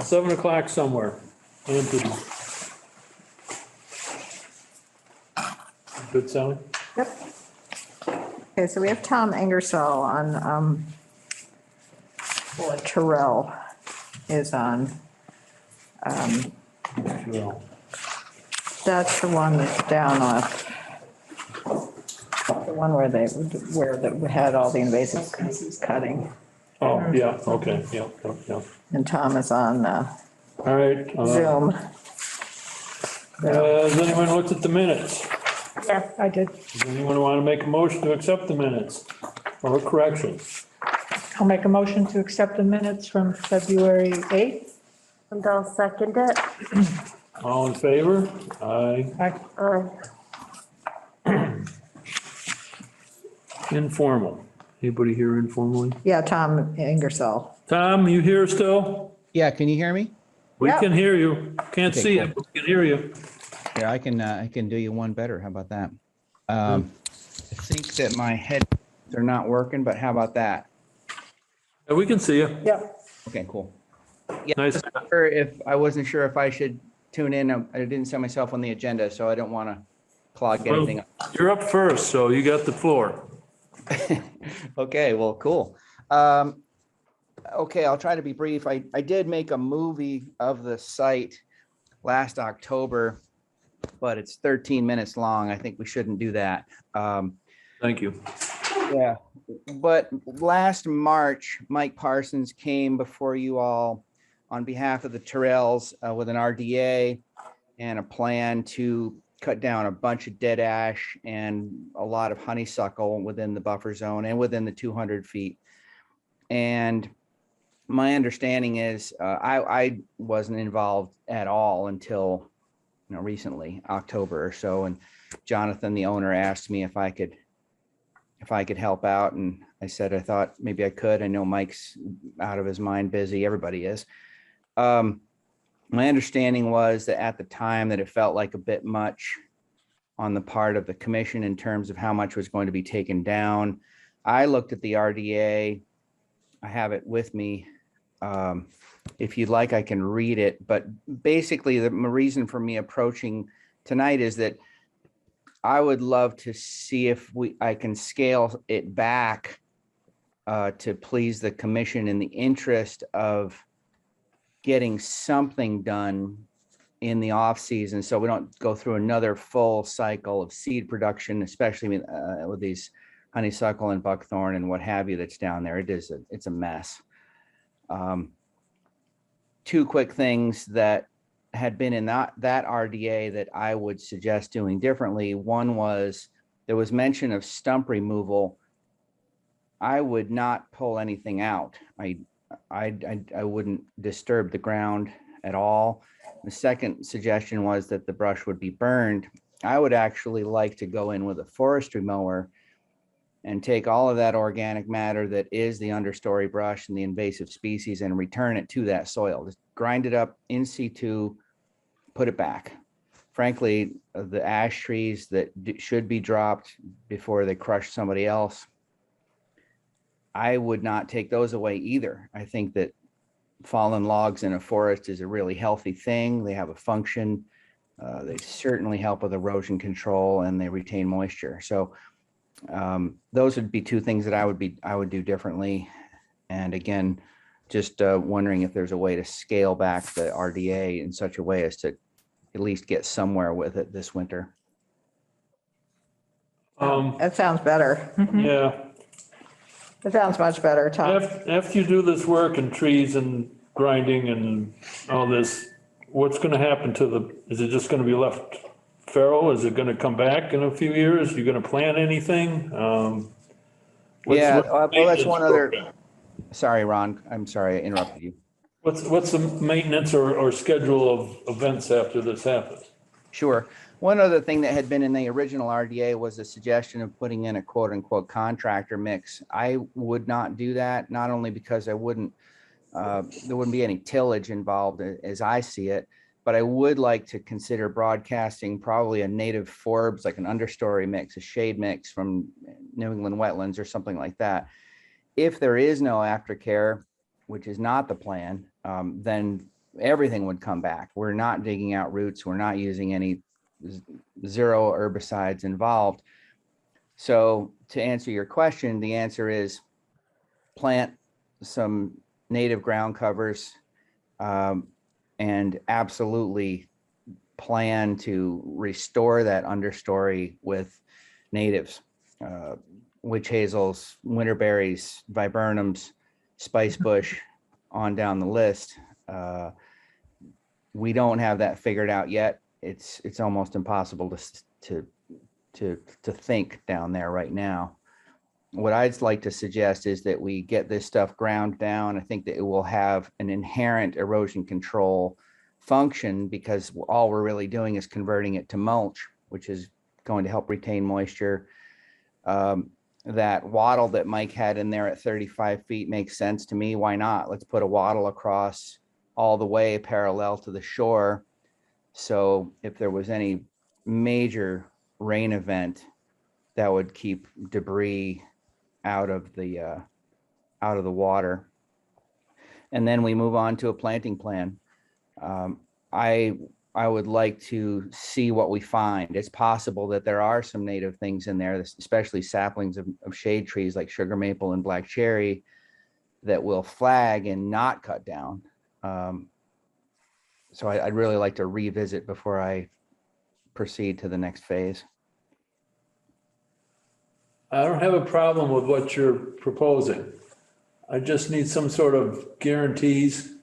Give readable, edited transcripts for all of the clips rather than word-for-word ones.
7 o'clock somewhere. Anthony. Good, Sally? Yep. Okay, so we have Tom Ingersoll on, or Terrell is on. Well, That's the one that's down off. The one where they had all the invasive species cutting. oh, yeah, okay, yeah. And Tom is on All right. Zoom. Has anyone looked at the minutes? Yeah, I did. Does anyone want to make a motion to accept the minutes or corrections? I'll make a motion to accept the minutes from February 8th. And I'll second it. All in favor? Aye. Informal. Anybody here informally? Yeah, Tom Ingersoll. Tom, you here still? Yeah, can you hear me? We Yeah. can hear you. Can't Okay, see cool. it, but we can hear you. Yeah, I can do you one better. How about that? I think that my headphones are not working, but how about that? Yeah, we can see you. Yeah. Okay, cool. Yeah, Nice. I wasn't sure if I should tune in. I didn't set myself on the agenda, so I don't want to clog anything up. You're up first, so you got the floor. Okay, well, cool. Okay, I'll try to be brief. I did make a movie of the site last October, but it's 13 minutes long. I think we shouldn't do that. Thank you. Yeah, but last March, Mike Parsons came before you all on behalf of the Terrells with an RDA and a plan to cut down a bunch of dead ash and a lot of honeysuckle within the buffer zone and within the 200 feet. And my understanding is I wasn't involved at all until recently, October or so. And Jonathan, the owner, asked me if I could help out. And I said, I thought maybe I could. I know Mike's out of his mind busy. Everybody is. My understanding was that at the time that it felt like a bit much on the part of the commission in terms of how much was going to be taken down. I looked at the RDA. I have it with me. If you'd like, I can read it. But basically, the reason for me approaching tonight is that I would love to see if I can scale it back to please the commission in the interest of getting something done in the off season, so we don't go through another full cycle of seed production, especially with these honeysuckle and buckthorn and what have you that's down there. It's a mess. Two quick things that had been in that RDA that I would suggest doing differently. One was there was mention of stump removal. I would not pull anything out. I wouldn't disturb the ground at all. The second suggestion was that the brush would be burned. I would actually like to go in with a forestry mower and take all of that organic matter that is the understory brush and the invasive species and return it to that soil. Just grind it up in situ, put it back. Frankly, the ash trees that should be dropped before they crush somebody else, I would not take those away either. I think that fallen logs in a forest is a really healthy thing. They have a function. They certainly help with erosion control and they retain moisture. So those would be two things that I would do differently. And again, just wondering if there's a way to scale back the RDA in such a way as to at least get somewhere with it this winter. That sounds better. Yeah. That sounds much better, Tom. After you do this work and trees and grinding and all this, what's going to happen is it just going to be left feral? Is it going to come back in a few years? You going to plant anything? Well, that's one other. Sorry, Ron. I'm sorry I interrupted you. What's the maintenance or schedule of events after this happens? Sure. One other thing that had been in the original RDA was a suggestion of putting in a quote unquote contractor mix. I would not do that, not only because there wouldn't be any tillage involved as I see it, but I would like to consider broadcasting probably a native forbs, like an understory mix, a shade mix from New England Wetlands or something like that. If there is no aftercare, which is not the plan, then everything would come back. We're not digging out roots. We're not using any zero herbicides involved. So to answer your question, the answer is plant some native ground covers, and absolutely plan to restore that understory with natives, witch hazels, winterberries, viburnums, spice bush, on down the list. We don't have that figured out yet. It's almost impossible to think down there right now. What I'd like to suggest is that we get this stuff ground down. I think that it will have an inherent erosion control function, because all we're really doing is converting it to mulch, which is going to help retain moisture. That wattle that Mike had in there at 35 feet makes sense to me. Why not? Let's put a wattle across all the way parallel to the shore. So if there was any major rain event, that would keep debris out of the water. And then we move on to a planting plan. I would like to see what we find. It's possible that there are some native things in there, especially saplings of shade trees like sugar maple and black cherry, that will flag and not cut down. So I'd really like to revisit before I proceed to the next phase. I don't have a problem with what you're proposing. I just need some sort of guarantees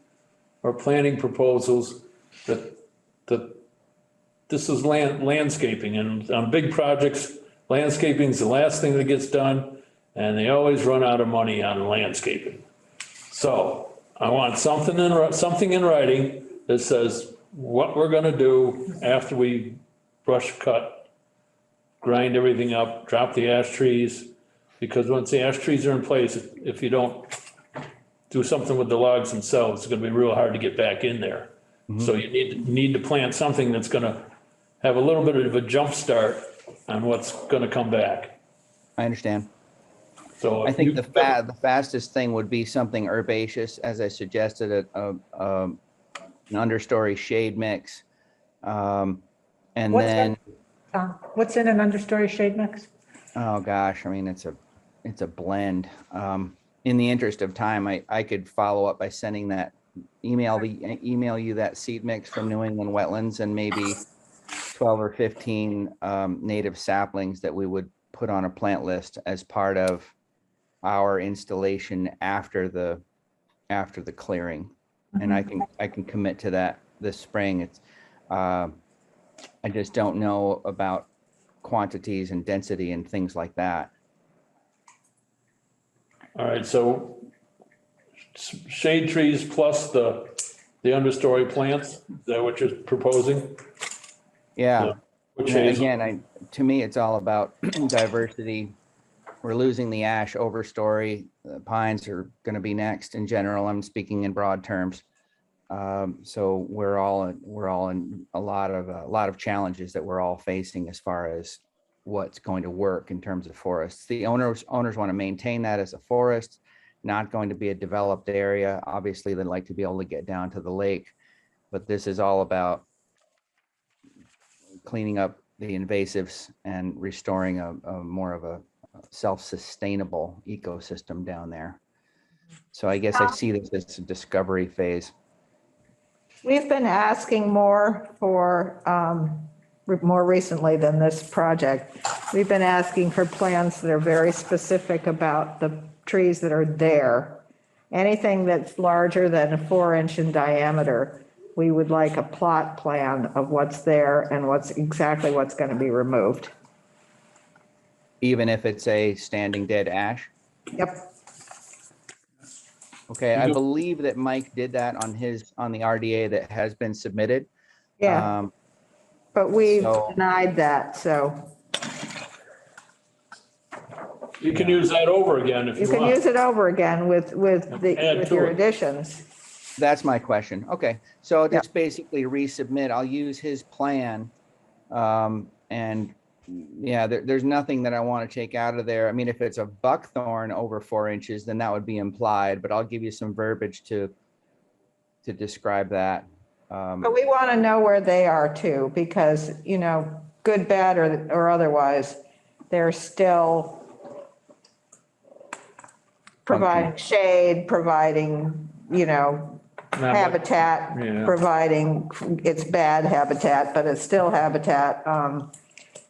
or planning proposals that this is landscaping, and on big projects, landscaping is the last thing that gets done, and they always run out of money on landscaping. So I want something in writing that says what we're gonna do after we brush cut, grind everything up, drop the ash trees, because once the ash trees are in place, if you don't do something with the logs themselves, it's gonna be real hard to get back in there. So you need to plant something that's gonna have a little bit of a jump start on what's gonna come back. I understand. So I if think you- the fastest thing would be something herbaceous, as I suggested, an understory shade mix. And What's then, What's in an understory shade mix? oh gosh, I mean, it's a blend. In the interest of time, I could follow up by sending that email you that seed mix from New England Wetlands, and maybe 12 or 15 native saplings that we would put on a plant list as part of our installation after the clearing. And I can commit to that this spring. It's I just don't know about quantities and density and things like that. All right, so shade trees plus the understory plants, is that what you're proposing? Yeah. Which Yeah, hazel? again, to me, it's all about diversity. We're losing the ash overstory. The pines are going to be next. In general, I'm speaking in broad terms. So we're all in a lot of challenges that we're all facing as far as what's going to work in terms of forests. The owners want to maintain that as a forest, not going to be a developed area. Obviously, they'd like to be able to get down to the lake, but this is all about cleaning up the invasives and restoring a more of a self-sustainable ecosystem down there. So I guess I see this as a discovery phase. We've been asking more for, more recently than this project. We've been asking for plans that are very specific about the trees that are there. Anything that's larger than a 4-inch in diameter, we would like a plot plan of what's there and what's going to be removed. Even if it's a standing dead ash. Yep. Okay, I believe that Mike did that on the RDA that has been submitted. Yeah, but we've so- denied that, so You can use that over again if you you can use want. it over again with Add to your it. additions. That's my question. Okay, so I'll just basically resubmit. I'll use his plan. And yeah, there's nothing that I want to take out of there. I mean, if it's a buckthorn over 4 inches, then that would be implied, but I'll give you some verbiage to describe that. But we want to know where they are too, because, you know, good, bad, or otherwise, they're still providing shade, providing, you know, habitat, Yeah. providing, it's bad habitat, but it's still habitat.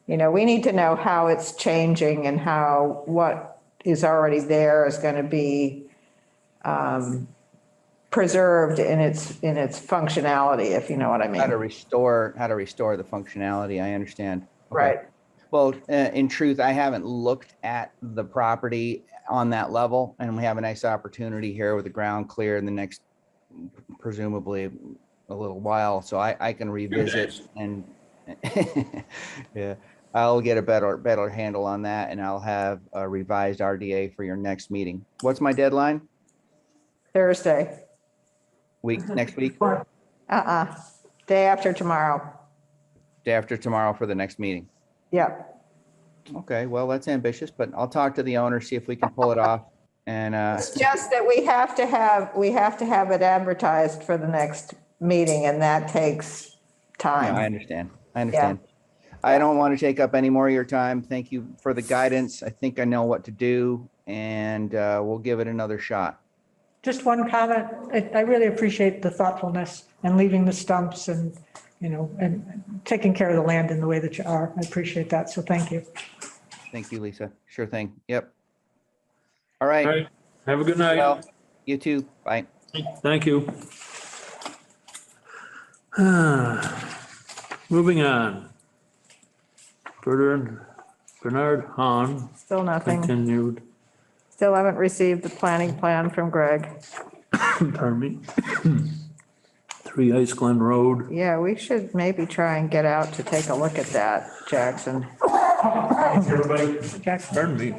You know, we need to know how it's changing and how what is already there is going to be preserved in its functionality, if you know what I How to mean. restore the functionality. I understand. Okay. Right. Well, in truth, I haven't looked at the property on that level, and we have a nice opportunity here with the ground clear in the next, presumably, a little while, so I can revisit and yeah, I'll get a better handle on that, and I'll have a revised RDA for your next meeting. What's my deadline? Thursday. Next week, Day after tomorrow. day after tomorrow for the next meeting. Yep. Okay, well, that's ambitious, but I'll talk to the owner, see if we can pull it off. And It's just that we have to have it advertised for the next meeting, and that takes no, I time. understand. I understand. I don't want to take up any more of your time. Thank you for the guidance. I think I know what to do, and we'll give it another shot. Just one comment. I really appreciate the thoughtfulness and leaving the stumps and, you know, and taking care of the land in the way that you are. I appreciate that. So thank you. Thank you, Lisa. Sure thing. Yep. All All right. right, have a good night. Well, you too. Bye. Thank you. Moving on. Bernard Hahn Still nothing. continued, Still haven't received the planning plan from Greg. pardon me. 3 Ice Glen Road. Yeah, we should maybe try and get out to take a look at that, Jackson. Everybody, Pardon me.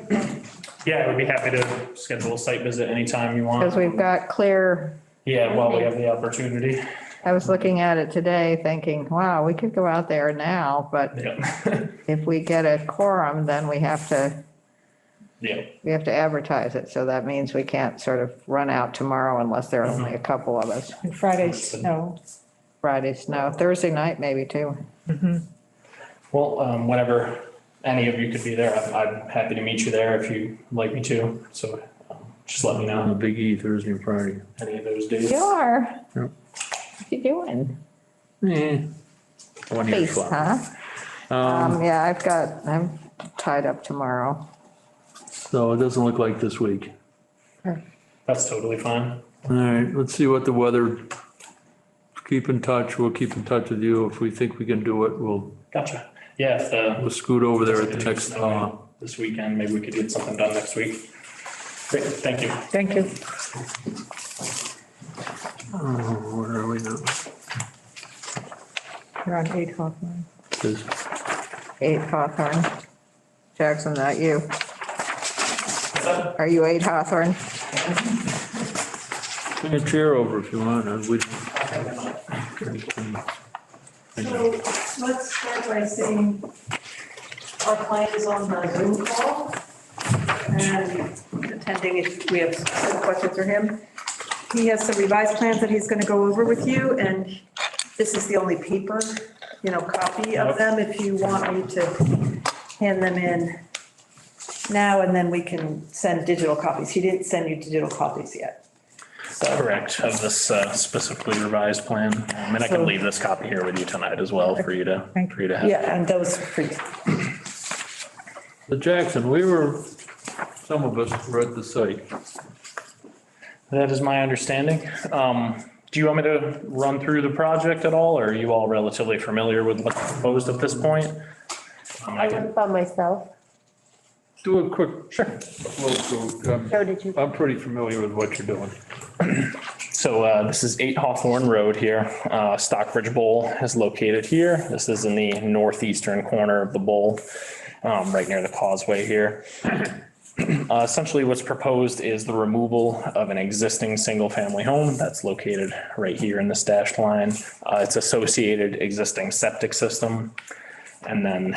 yeah, I would be happy to schedule a site visit anytime you Because want. we've got clear, Yeah, while we have the opportunity. I was looking at it today thinking, wow, we could go out there now, but Yeah. if we get a quorum, then we have to advertise it. So that means we can't sort of run out tomorrow unless there are only a couple of us. And Friday snow. Friday snow, Thursday night maybe too. Well, whenever any of you could be there, I'm happy to meet you there if you'd like me to. So just let me On the know Big E Thursday and Friday. any of those days. You are. Yep. What you doing? 1 year Peace, swap. huh? Yeah, I'm tied up tomorrow. So it doesn't look like this week. That's totally fine. All right, let's see what the weather, keep in touch. We'll keep in touch with you. If we think we can do it, we'll Gotcha. Yeah, if we'll scoot over there at the next, this weekend, maybe we could get something done next week. Great, thank you. Thank you. where are we now? You're on 8 Hawthorne. This- 8 Hawthorne. Jackson, not you. Are you 8 Hawthorne? Bring a chair over if you want. So let's start by saying our client is on the Zoom call and attending if we have some questions for him. He has some revised plans that he's going to go over with you, and this is the only paper, copy of them if you want me to hand them in now, and then we can send digital copies. He didn't send you digital copies yet. Correct, of this specifically revised plan. And I can leave this copy here with you tonight as well for you to have. Yeah, and those for you. So Jackson, some of us were at the site. That is my understanding. Do you want me to run through the project at all, or are you all relatively familiar with what's proposed at this point? I went by myself. Do a quick. Sure. So did you? I'm pretty familiar with what you're doing. So this is 8 Hawthorne Road here. Stockbridge Bowl is located here. This is in the northeastern corner of the bowl, right near the causeway here. Essentially what's proposed is the removal of an existing single-family home that's located right here in this dashed line. It's associated existing septic system, and then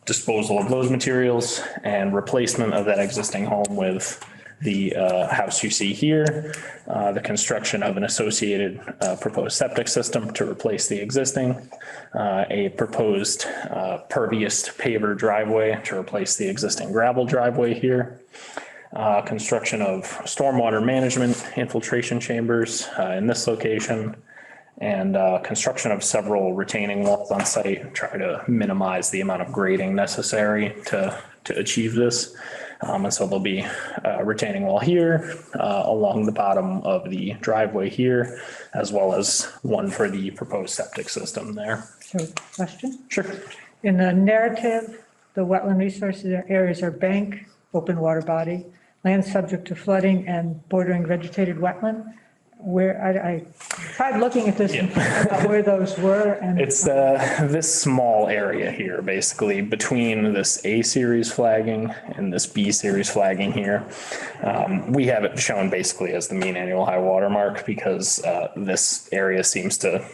disposal of those materials and replacement of that existing home with the house you see here, the construction of an associated proposed septic system to replace the existing, a proposed pervious paver driveway to replace the existing gravel driveway here, construction of stormwater management infiltration chambers in this location, and construction of several retaining walls on site, try to minimize the amount of grading necessary to achieve this. And so there'll be a retaining wall here along the bottom of the driveway here, as well as one for the proposed septic system there. So, question? Sure. In the narrative, the wetland resources areas are bank, open water body, land subject to flooding and bordering vegetated wetland. Where I tried looking at this and about where those were, and It's this small area here, basically between this A series flagging and this B series flagging here. We have it shown basically as the mean annual high water mark because this area seems to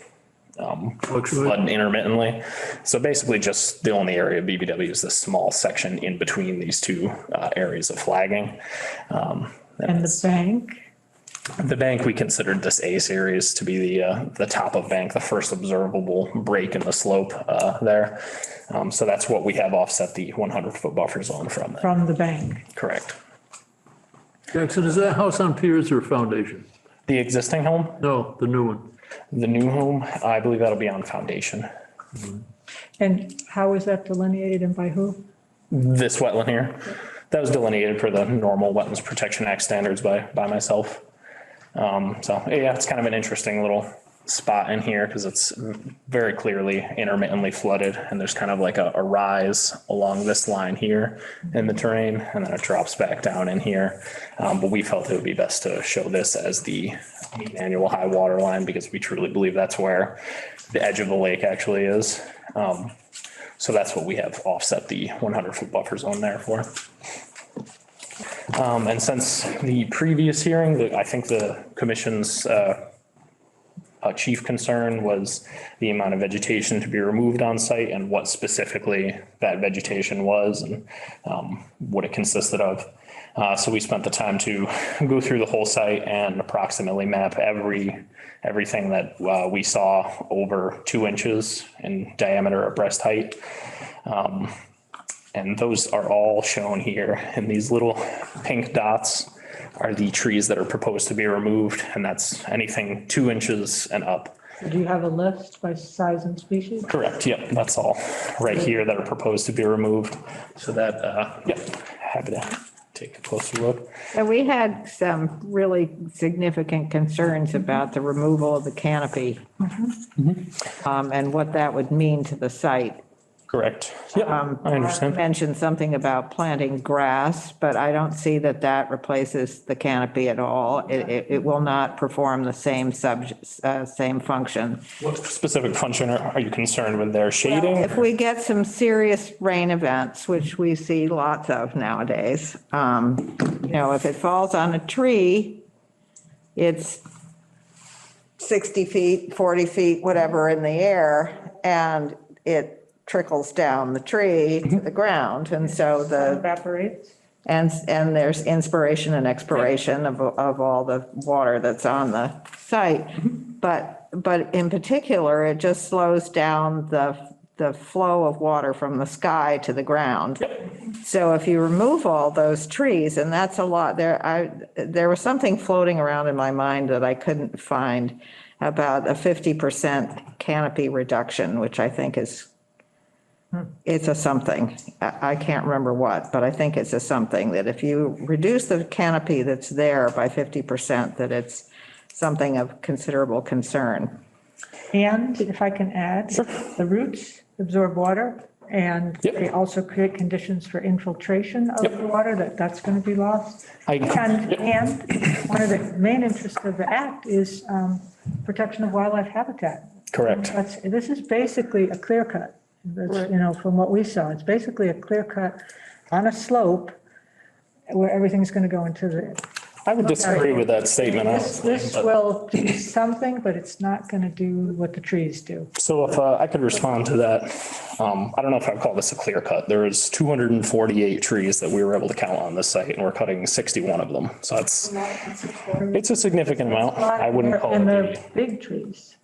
flood intermittently. So basically just the only area of BBW is this small section in between these two areas of flagging. and the bank. The bank, we considered this A series to be the top of bank, the first observable break in the slope there. So that's what we have offset the 100-foot buffer zone from. There. From the bank. Correct. Jackson, is that house on piers or foundation? The existing home, No, the new one. the new home, I believe that'll be on foundation. And how is that delineated and by who? This wetland here, that was delineated for the normal Wetlands Protection Act standards by myself. So yeah, it's kind of an interesting little spot in here because it's very clearly intermittently flooded and there's kind of like a rise along this line here in the terrain and then it drops back down in here. But we felt it would be best to show this as the annual high water line because we truly believe that's where the edge of the lake actually is. So that's what we have offset the 100-foot buffer zone there for. And since the previous hearing, I think the commission's chief concern was the amount of vegetation to be removed on site and what specifically that vegetation was and what it consisted of. So we spent the time to go through the whole site and approximately map everything that we saw over 2 inches in diameter at breast height. And those are all shown here. And these little pink dots are the trees that are proposed to be removed. And that's anything 2 inches and up. Do you have a list by size and species? Correct. Yep. That's all right here that are proposed to be removed. So that, yep, happy to take a closer look. And we had some really significant concerns about the removal of the canopy and what that would mean to the site. Correct. Yep, I understand. Mentioned something about planting grass, but I don't see that that replaces the canopy at all. It will not perform the same same function. What specific function are you concerned with there? Shading? If we get some serious rain events, which we see lots of nowadays, if it falls on a tree, it's 60 feet, 40 feet, whatever in the air, and it trickles down the tree to the ground. And so Evaporates. and there's inspiration and expiration of all the water that's on the site. But in particular, it just slows down the flow of water from the sky to the ground. So if you remove all those trees, and that's a lot, there was something floating around in my mind that I couldn't find about a 50% canopy reduction, which I think is, it's a something. I can't remember what, but I think it's a something that if you reduce the canopy that's there by 50%, that it's something of considerable concern. And if I can add, the roots absorb water and they also create conditions for infiltration of the water, that's going to be lost. And one of the main interests of the act is protection of wildlife habitat. Correct. This is basically a clear cut. That's, from what we saw, it's basically a clear cut on a slope where everything's going to go into I would disagree with that statement. This but- will do something, but it's not going to do what the trees do. So if I could respond to that, I don't know if I'd call this a clear cut. There was 248 trees that we were able to count on this site, and we're cutting 61 of them. So it's a significant amount. I wouldn't call And it. they're big trees.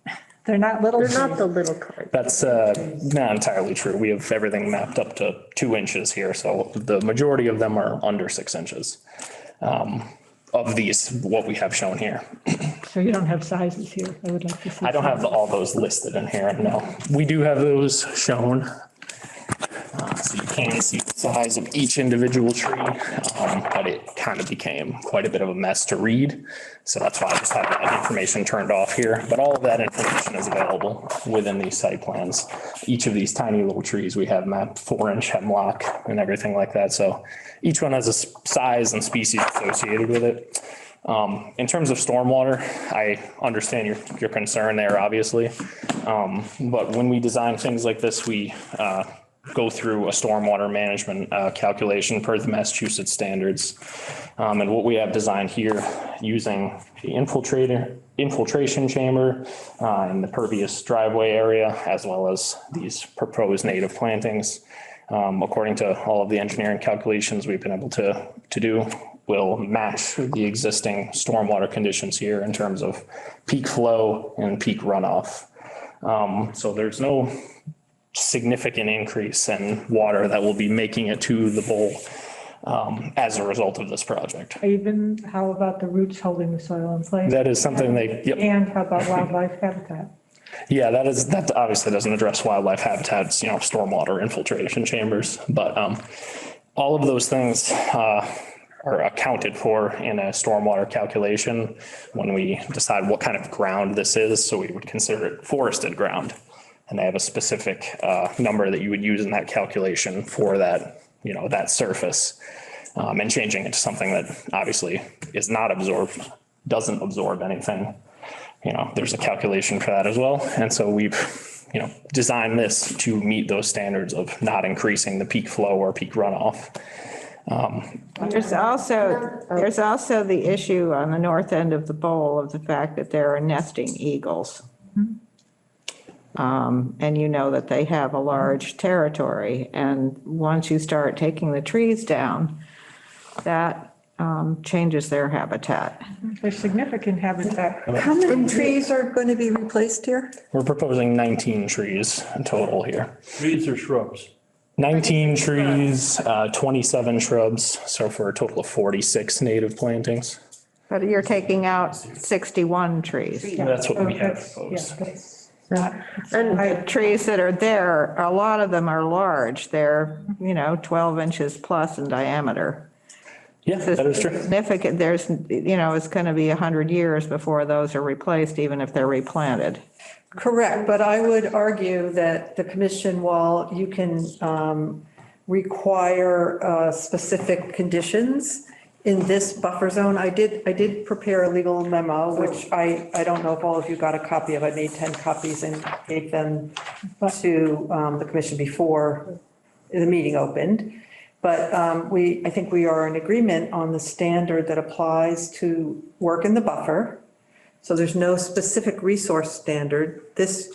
They're not little They're trees. not the little cards. That's not entirely true. We have everything mapped up to 2 inches here, so the majority of them are under 6 inches. Of these, what we have shown here. So you don't have sizes here. I would like to see. I don't have all those listed in here, no. We do have those shown. So you can see the size of each individual tree, but it kind of became quite a bit of a mess to read. So that's why I just have that information turned off here. But all of that information is available within these site plans. Each of these tiny little trees, we have mapped 4-inch hemlock and everything like that. So each one has a size and species associated with it. In terms of stormwater, I understand your concern there, obviously. But when we design things like this, we go through a stormwater management calculation per the Massachusetts standards. And what we have designed here using the infiltration chamber and the pervious driveway area, as well as these proposed native plantings. According to all of the engineering calculations we've been able to do, will match the existing stormwater conditions here in terms of peak flow and peak runoff. So there's no significant increase in water that will be making it to the bowl as a result of this project. Even, how about the roots holding the soil in place? That is something yep. And how about wildlife habitat? Yeah, that obviously doesn't address wildlife habitats, stormwater infiltration chambers, but all of those things are accounted for in a stormwater calculation when we decide what kind of ground this is. So we would consider it forested ground. And they have a specific number that you would use in that calculation for that, that surface, and changing it to something that obviously is not absorbed, doesn't absorb anything. There's a calculation for that as well. And so we've, designed this to meet those standards of not increasing the peak flow or peak runoff. There's also the issue on the north end of the bowl of the fact that there are nesting eagles. And you know that they have a large territory, and once you start taking the trees down, that changes their habitat. There's significant habitat. How many trees are going to be replaced here? We're proposing 19 trees in total here. Trees or shrubs? 19 trees, 27 shrubs, so for a total of 46 native plantings. But you're taking out 61 trees. That's what we have That's- proposed. yeah, that's not- The trees that are there, a lot of them are large. They're, 12 inches plus in diameter. Yeah, that is true. Significant, there's, it's going to be 100 years before those are replaced, even if they're replanted. Correct, but I would argue that the commission, while you can require specific conditions in this buffer zone, I did prepare a legal memo, which I don't know if all of you got a copy of. I made 10 copies and gave them to the commission before the meeting opened. But I think we are in agreement on the standard that applies to work in the buffer. So there's no specific resource standard. This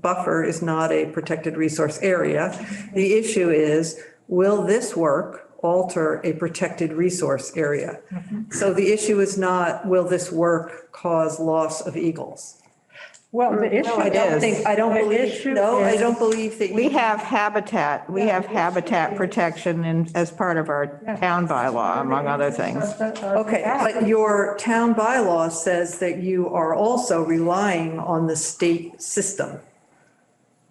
buffer is not a protected resource area. The issue is, will this work alter a protected resource area? So the issue is not, will this work cause loss of eagles? Well, the issue. I don't don't believe that. We have habitat protection as part of our town bylaw, among other things. Okay, but your town bylaw says that you are also relying on the state system.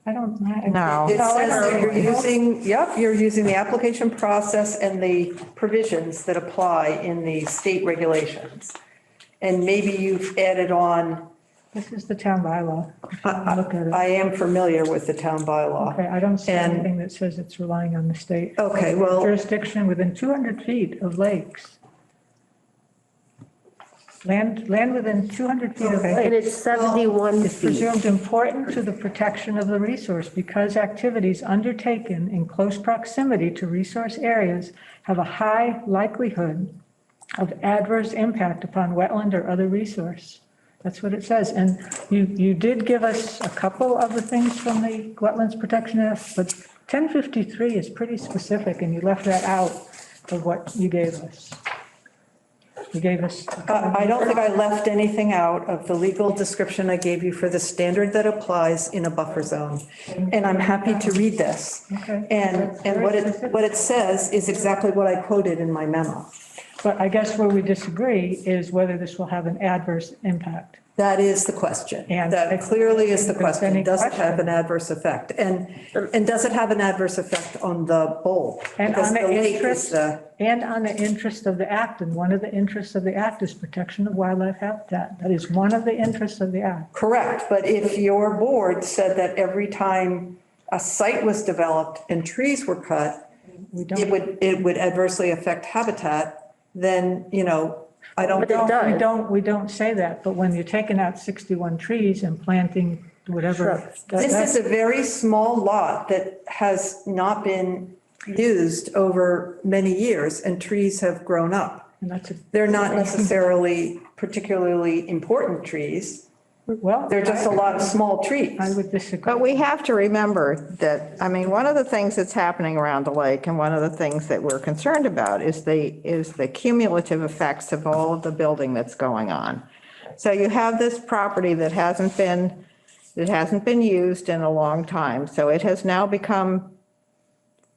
I don't. No. It says that you're using the application process and the provisions that apply in the state regulations. And maybe you've added on, This is the town bylaw. Look at it. I am familiar with the town bylaw. Okay, I don't see And- anything that says it's relying on the state. Okay, well, Jurisdiction within 200 feet of lakes. Land within 200 feet of And lakes it's 71 is feet. presumed important to the protection of the resource because activities undertaken in close proximity to resource areas have a high likelihood of adverse impact upon wetland or other resource. That's what it says. And you did give us a couple of the things from the Wetlands Protection Act, but 1053 is pretty specific, and you left that out of what you gave us. You gave us. I don't think I left anything out of the legal description I gave you for the standard that applies in a buffer zone. And I'm happy to read this. Okay. And what it says is exactly what I quoted in my memo. But I guess where we disagree is whether this will have an adverse impact. That is the question. And That clearly is the if there's question. any Does it have question. an adverse effect? And does it have an adverse effect on the bowl? And Because on the the lake is interest, the, and on the interest of the act, and one of the interests of the act is protection of wildlife habitat. That is one of the interests of the act. correct. But if your board said that every time a site was developed and trees were cut, We don't. it would adversely affect habitat, then, I don't But it know. does. We don't say that, but when you're taking out 61 trees and planting whatever. Shrubs. This is a very small lot that has not been used over many years, and trees have grown up. And that's a, They're not necessarily particularly important trees. well. They're just a lot of small trees. I would disagree. But we have to remember that, I mean, one of the things that's happening around the lake and one of the things that we're concerned about is the cumulative effects of all of the building that's going on. So you have this property that hasn't been used in a long time. So it has now become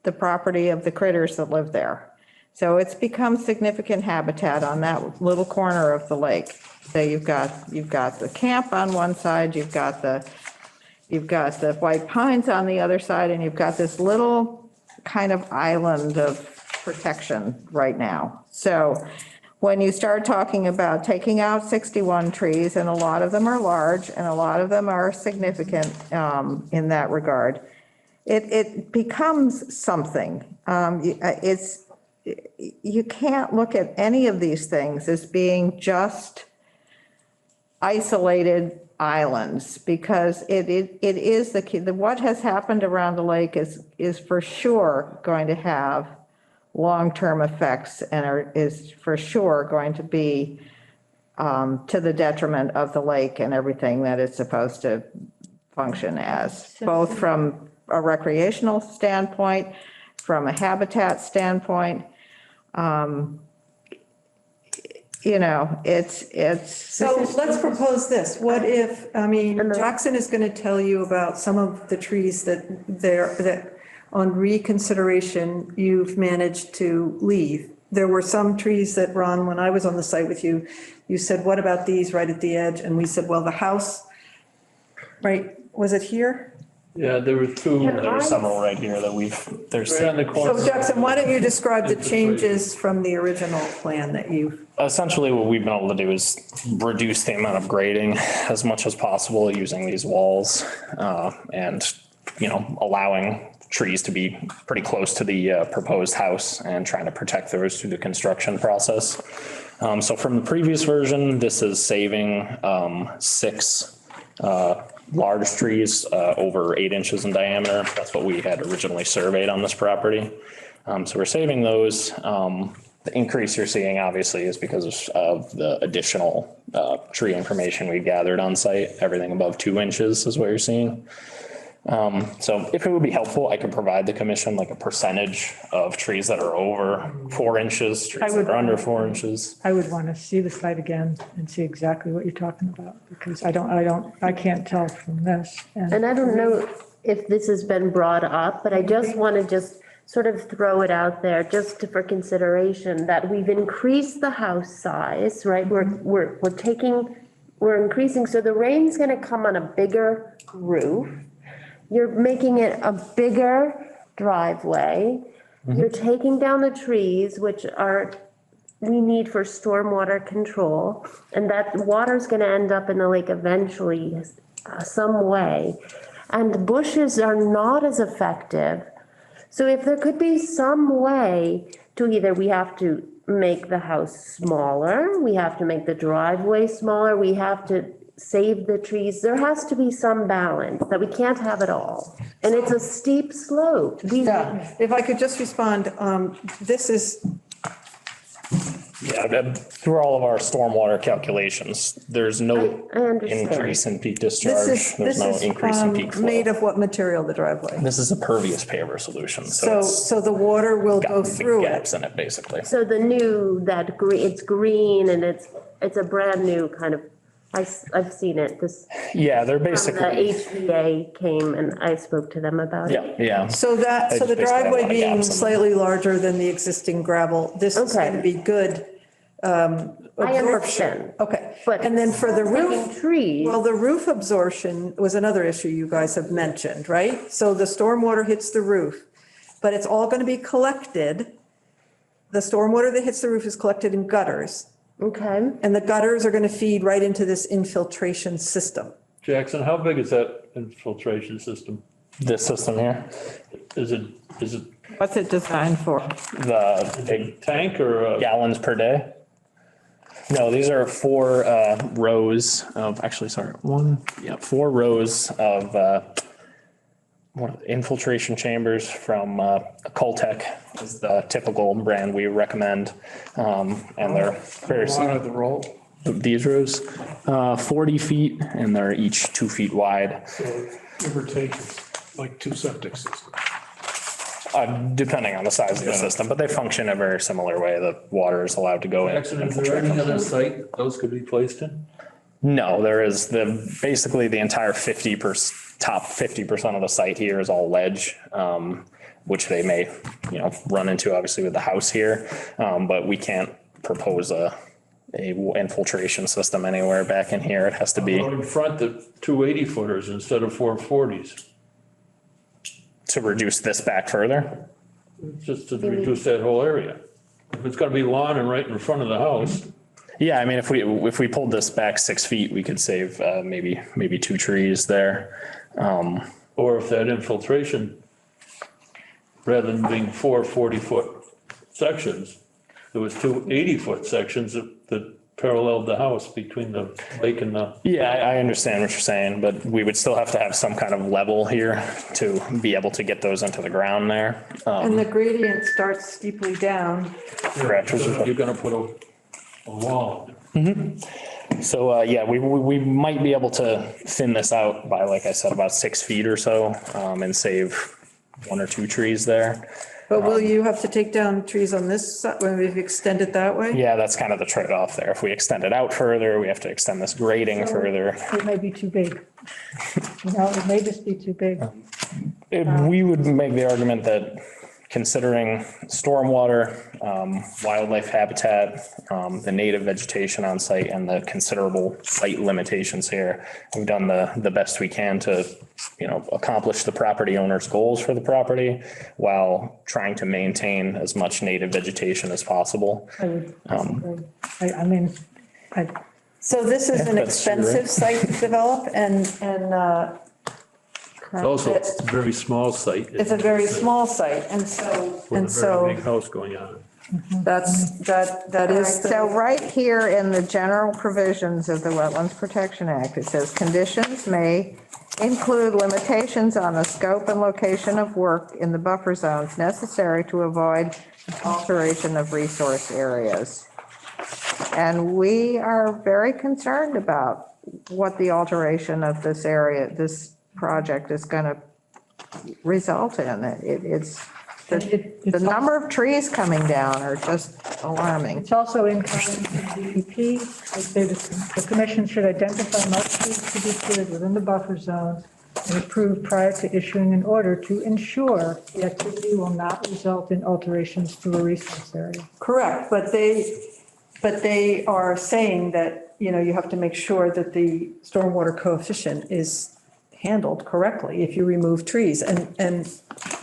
the property of the critters that live there. So it's become significant habitat on that little corner of the lake. So you've got the camp on one side, you've got the white pines on the other side, and you've got this little kind of island of protection right now. So when you start talking about taking out 61 trees, and a lot of them are large and a lot of them are significant in that regard, it becomes something. You can't look at any of these things as being just isolated islands, because it is the key. What has happened around the lake is for sure going to have long-term effects and is for sure going to be to the detriment of the lake and everything that it's supposed to function as, both from a recreational standpoint, from a habitat standpoint. So let's propose this. What if, Jackson is going to tell you about some of the trees that on reconsideration, you've managed to leave. There were some trees that, Ron, when I was on the site with you, you said, what about these right at the edge? And we said, well, the house, right, was it here? Yeah, there were two. There's several right here that there's. Right on the corner. So Jackson, why don't you describe the changes from the original plan that you've, Essentially, what we've been able to do is reduce the amount of grading as much as possible using these walls, and, allowing trees to be pretty close to the proposed house and trying to protect those through the construction process. So from the previous version, this is saving 6 large trees over 8 inches in diameter. That's what we had originally surveyed on this property. So we're saving those. The increase you're seeing obviously is because of the additional tree information we gathered on site. Everything above 2 inches is what you're seeing. So if it would be helpful, I could provide the commission like a percentage of trees that are over 4 inches, trees that are under 4 inches. I would want to see the site again and see exactly what you're talking about, because I can't tell from this. And I don't know if this has been brought up, but I just want to sort of throw it out there just for consideration that we've increased the house size, right? We're increasing, so the rain's going to come on a bigger roof. You're making it a bigger driveway. You're taking down the trees, which we need for stormwater control. And that water's going to end up in the lake eventually, some way. And bushes are not as effective. So if there could be some way to either we have to make the house smaller, we have to make the driveway smaller, we have to save the trees. There has to be some balance, that we can't have it all. And it's a steep slope. if I could just respond, this is Yeah, through all of our stormwater calculations, there's no I understand. increase in peak This discharge. is, There's no increase in peak made flow. of what material, the driveway? This is a pervious paver solution, so So, it's so the water will go got big through it. gaps in it, basically. So the new, that green, it's green and it's a brand new kind of, I've seen it, this, Yeah, they're the basically, HVA came and I spoke to them about it. yeah. So that, so They the just basically have a driveway lot of being gaps in them. slightly larger than the existing gravel, this is Okay. going to be good I absorption. understand. Okay, But and then for the taking roof, trees, well, the roof absorption was another issue you guys have mentioned, right? So the stormwater hits the roof, but it's all going to be collected. The stormwater that hits the roof is collected in gutters, okay, and the gutters are going to feed right into this infiltration system. Jackson, how big is that infiltration system? This system here, Is it What's it designed for? the big tank or? gallons per day. No, these are 4 rows of, actually, sorry, 4 rows of infiltration chambers from Coltech is the typical brand we recommend. And they're very, Out of the roll. these rows, 40 feet, and they're each 2 feet wide, So give or take, it's like 2 septic systems. depending on the size of the system, but they function a very similar way. The water is allowed to go in. Jackson, is there any other site those could be placed in? No, there is basically the entire top 50% of the site here is all ledge, which they may, run into obviously with the house here. But we can't propose a infiltration system anywhere back in here. It has to be Out in front, the 280 footers instead of 440s, to reduce this back further. just to reduce that whole area. If it's gonna be lawn and right in front of the house, Yeah, I mean, if we pulled this back 6 feet, we could save maybe 2 trees there. or if that infiltration, rather than being 4 40-foot sections, there was 2 80-foot sections that paralleled the house between the lake and the. Yeah, I understand what you're saying, but we would still have to have some kind of level here to be able to get those into the ground there. And the gradient starts steeply down. Correct. You're gonna put a wall. So, yeah, we might be able to thin this out by, like I said, about 6 feet or so, and save 1 or 2 trees there. But will you have to take down trees on this side when we've extended that way? Yeah, that's kind of the trade-off there. If we extend it out further, we have to extend this grading further. It may be too big. It may just be too big. We would make the argument that considering stormwater, wildlife habitat, the native vegetation on site and the considerable site limitations here, we've done the best we can to, accomplish the property owner's goals for the property while trying to maintain as much native vegetation as possible. I would disagree. I mean, So this is an That's true, right? expensive site to develop and It's also a very small site. it's a very small site. And With a so very big house going on. that is, So right here in the general provisions of the Wetlands Protection Act, it says conditions may include limitations on the scope and location of work in the buffer zones necessary to avoid alteration of resource areas. And we are very concerned about what the alteration of this area, this project is going to result in. The number of trees coming down are just alarming. it's also in common with DEP. I say the commission should identify most trees to be cleared within the buffer zones and approve prior to issuing an order to ensure the activity will not result in alterations to a resource area. correct, but they are saying that, you have to make sure that the stormwater coefficient is handled correctly if you remove trees. And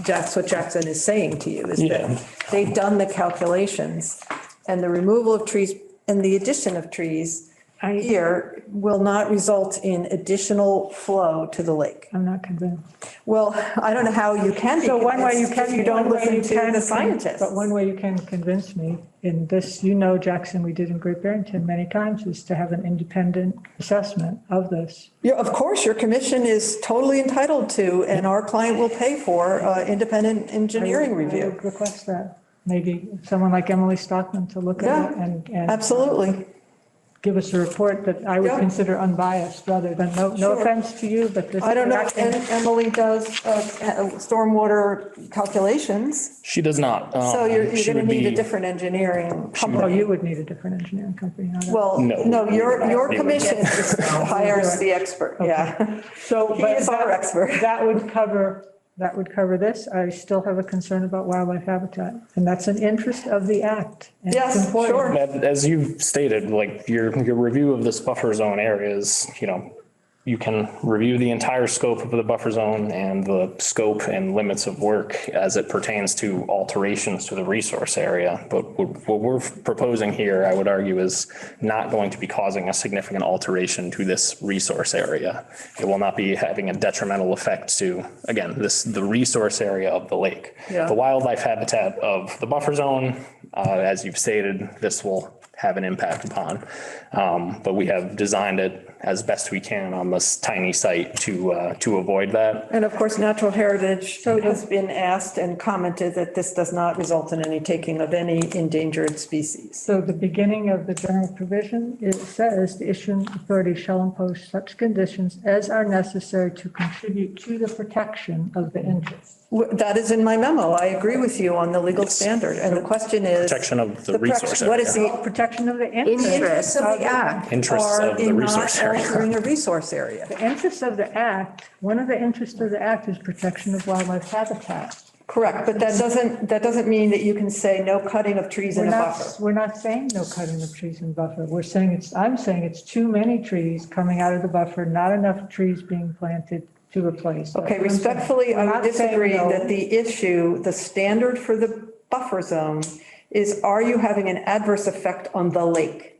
that's what Jackson is saying to you, is Yeah. that they've done the calculations and the removal of trees and the addition of trees here will not result in additional flow to the lake. I'm not convinced. Well, I don't know how you can be So one way you convinced can. if you don't one way listen you to can- the scientists. But one way you can convince me in this, Jackson, we did in Great Barrington many times, is to have an independent assessment of this. Yeah, of course, your commission is totally entitled to, and our client will pay for independent engineering I review. would request that. maybe someone like Emily Stockman to look at it and Absolutely. give us a report that I would Yeah. consider unbiased rather than, no Sure. offense to you, but this. I don't know, acting- and Emily does stormwater calculations, She does not. so you're She going to would need a be- different engineering Well, company. you would need a different engineering company. not us. Well, No. no, your commission hires the expert, yeah. So, He but is our expert. That would cover this. I still have a concern about wildlife habitat, and that's an interest of the act. and it's Yes, important. sure. As you've stated, like your review of this buffer zone area is, you can review the entire scope of the buffer zone and the scope and limits of work as it pertains to alterations to the resource area. But what we're proposing here, I would argue, is not going to be causing a significant alteration to this resource area. It will not be having a detrimental effect to, again, the resource area of the lake. Yeah. The wildlife habitat of the buffer zone, as you've stated, this will have an impact upon. But we have designed it as best we can on this tiny site to avoid that. And of course, Natural Heritage has been asked and commented that this does not result in any taking of any endangered species. So the beginning of the general provision, it says the issuing authority shall impose such conditions as are necessary to contribute to the protection of the interest. That is in my memo. I agree with you on the legal standard. And the question is. Protection of the resource What is area. the Protection of the interest. interests of the act? Interests are of the in not resource area. altering a resource area. The interests of the act, one of the interests of the act is protection of wildlife habitat. Correct, but that doesn't mean that you can say no cutting of trees in a buffer. We're not saying no cutting of trees in buffer. I'm saying it's too many trees coming out of the buffer, not enough trees being planted to replace. Okay, respectfully, I We're would not saying disagree no. that the issue, the standard for the buffer zone is, are you having an adverse effect on the lake?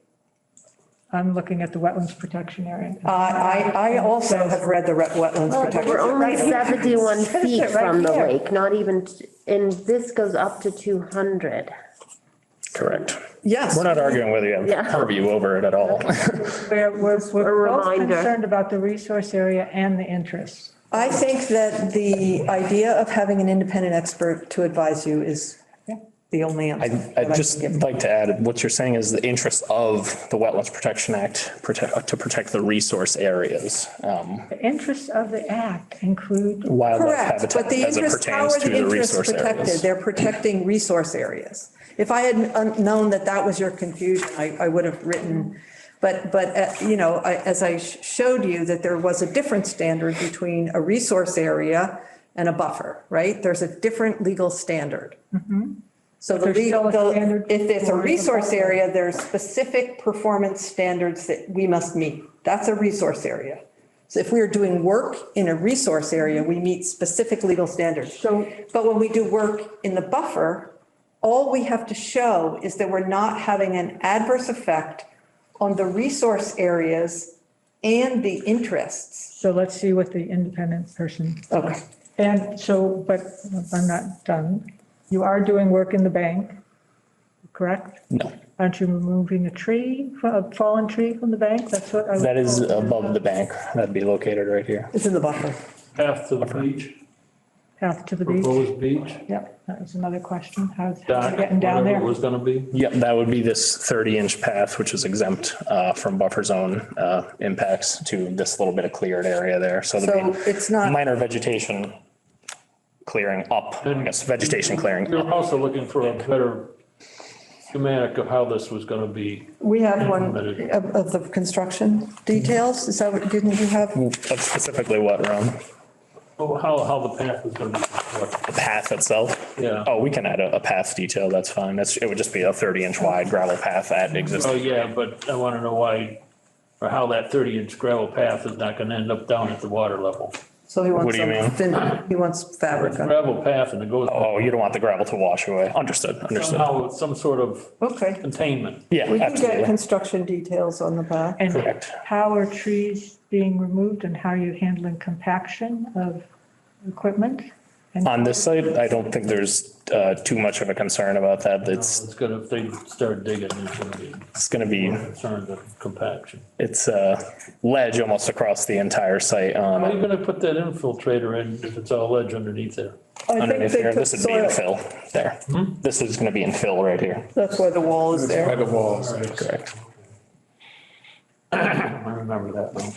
I'm looking at the wetlands protection area. I also have read the wetlands protection. We're only 71 Says feet it right from the here. lake, not even, and this goes up to 200. Correct. Yes. We're not arguing whether you have Yeah. purview over it at all. We're both reminder. concerned about the resource area and the interests. I think that the idea of having an independent expert to advise you is the only answer. that I I'd can just give. like to add, what you're saying is the interest of the Wetlands Protection Act to protect the resource areas, The interests of the act include, wildlife Correct, habitat but the as it interests, how pertains are to the the interests resource protected? areas. They're protecting resource areas. If I had known that that was your confusion, I would have written, but as I showed you, that there was a different standard between a resource area and a buffer, right? There's a different legal standard. So But there's still a standard if it's a for the resource buffer. area, there's specific performance standards that we must meet. That's a resource area. So if we're doing work in a resource area, we meet specific legal standards. So- But when we do work in the buffer, all we have to show is that we're not having an adverse effect on the resource areas and the interests. so let's see what the independent person. Okay. And so, but I'm not done. You are doing work in the bank, correct? No, Aren't you removing a fallen tree from the bank? That's what I. that is above the bank. That'd be located right here. It's in the buffer. Path to the beach, Path to the beach. proposed beach, Yep, that was another question. How's dock, it getting down whatever there? it was gonna be. Yep, that would be this 30-inch path, which is exempt from buffer zone impacts to this little bit of cleared area there. So So there'd be it's not, minor vegetation clearing up, I guess, vegetation clearing We up. were also looking for a better schematic of how this was gonna be. we have one of the construction details. Is that what, didn't you have? That's specifically what, Ron? Oh, how the path was gonna be constructed. The path itself? Yeah. Oh, we can add a path detail, that's fine. It would just be a 30-inch wide gravel path at Oh, existing. yeah, but I wanna know why, or how that 30-inch gravel path is not gonna end up down at the water level. So he wants What do you some, he wants fabric on it. Gravel path and it goes Oh, you don't want the gravel to wash away. Understood. somehow, with some sort of Okay. containment. Yeah, We can get absolutely. construction details on the path. And Correct. how are trees being removed and how are you handling compaction of equipment? On this site, I don't think there's too much of a concern about that. It's gonna, if they start digging, It's gonna be, concerned with compaction. it's ledge almost across the entire site. How are you gonna put that infiltrator in if it's all ledge underneath there? Underneath here, this would be infill there. This is gonna be infill right here. That's why the wall is By there. the walls. Correct. I remember that now.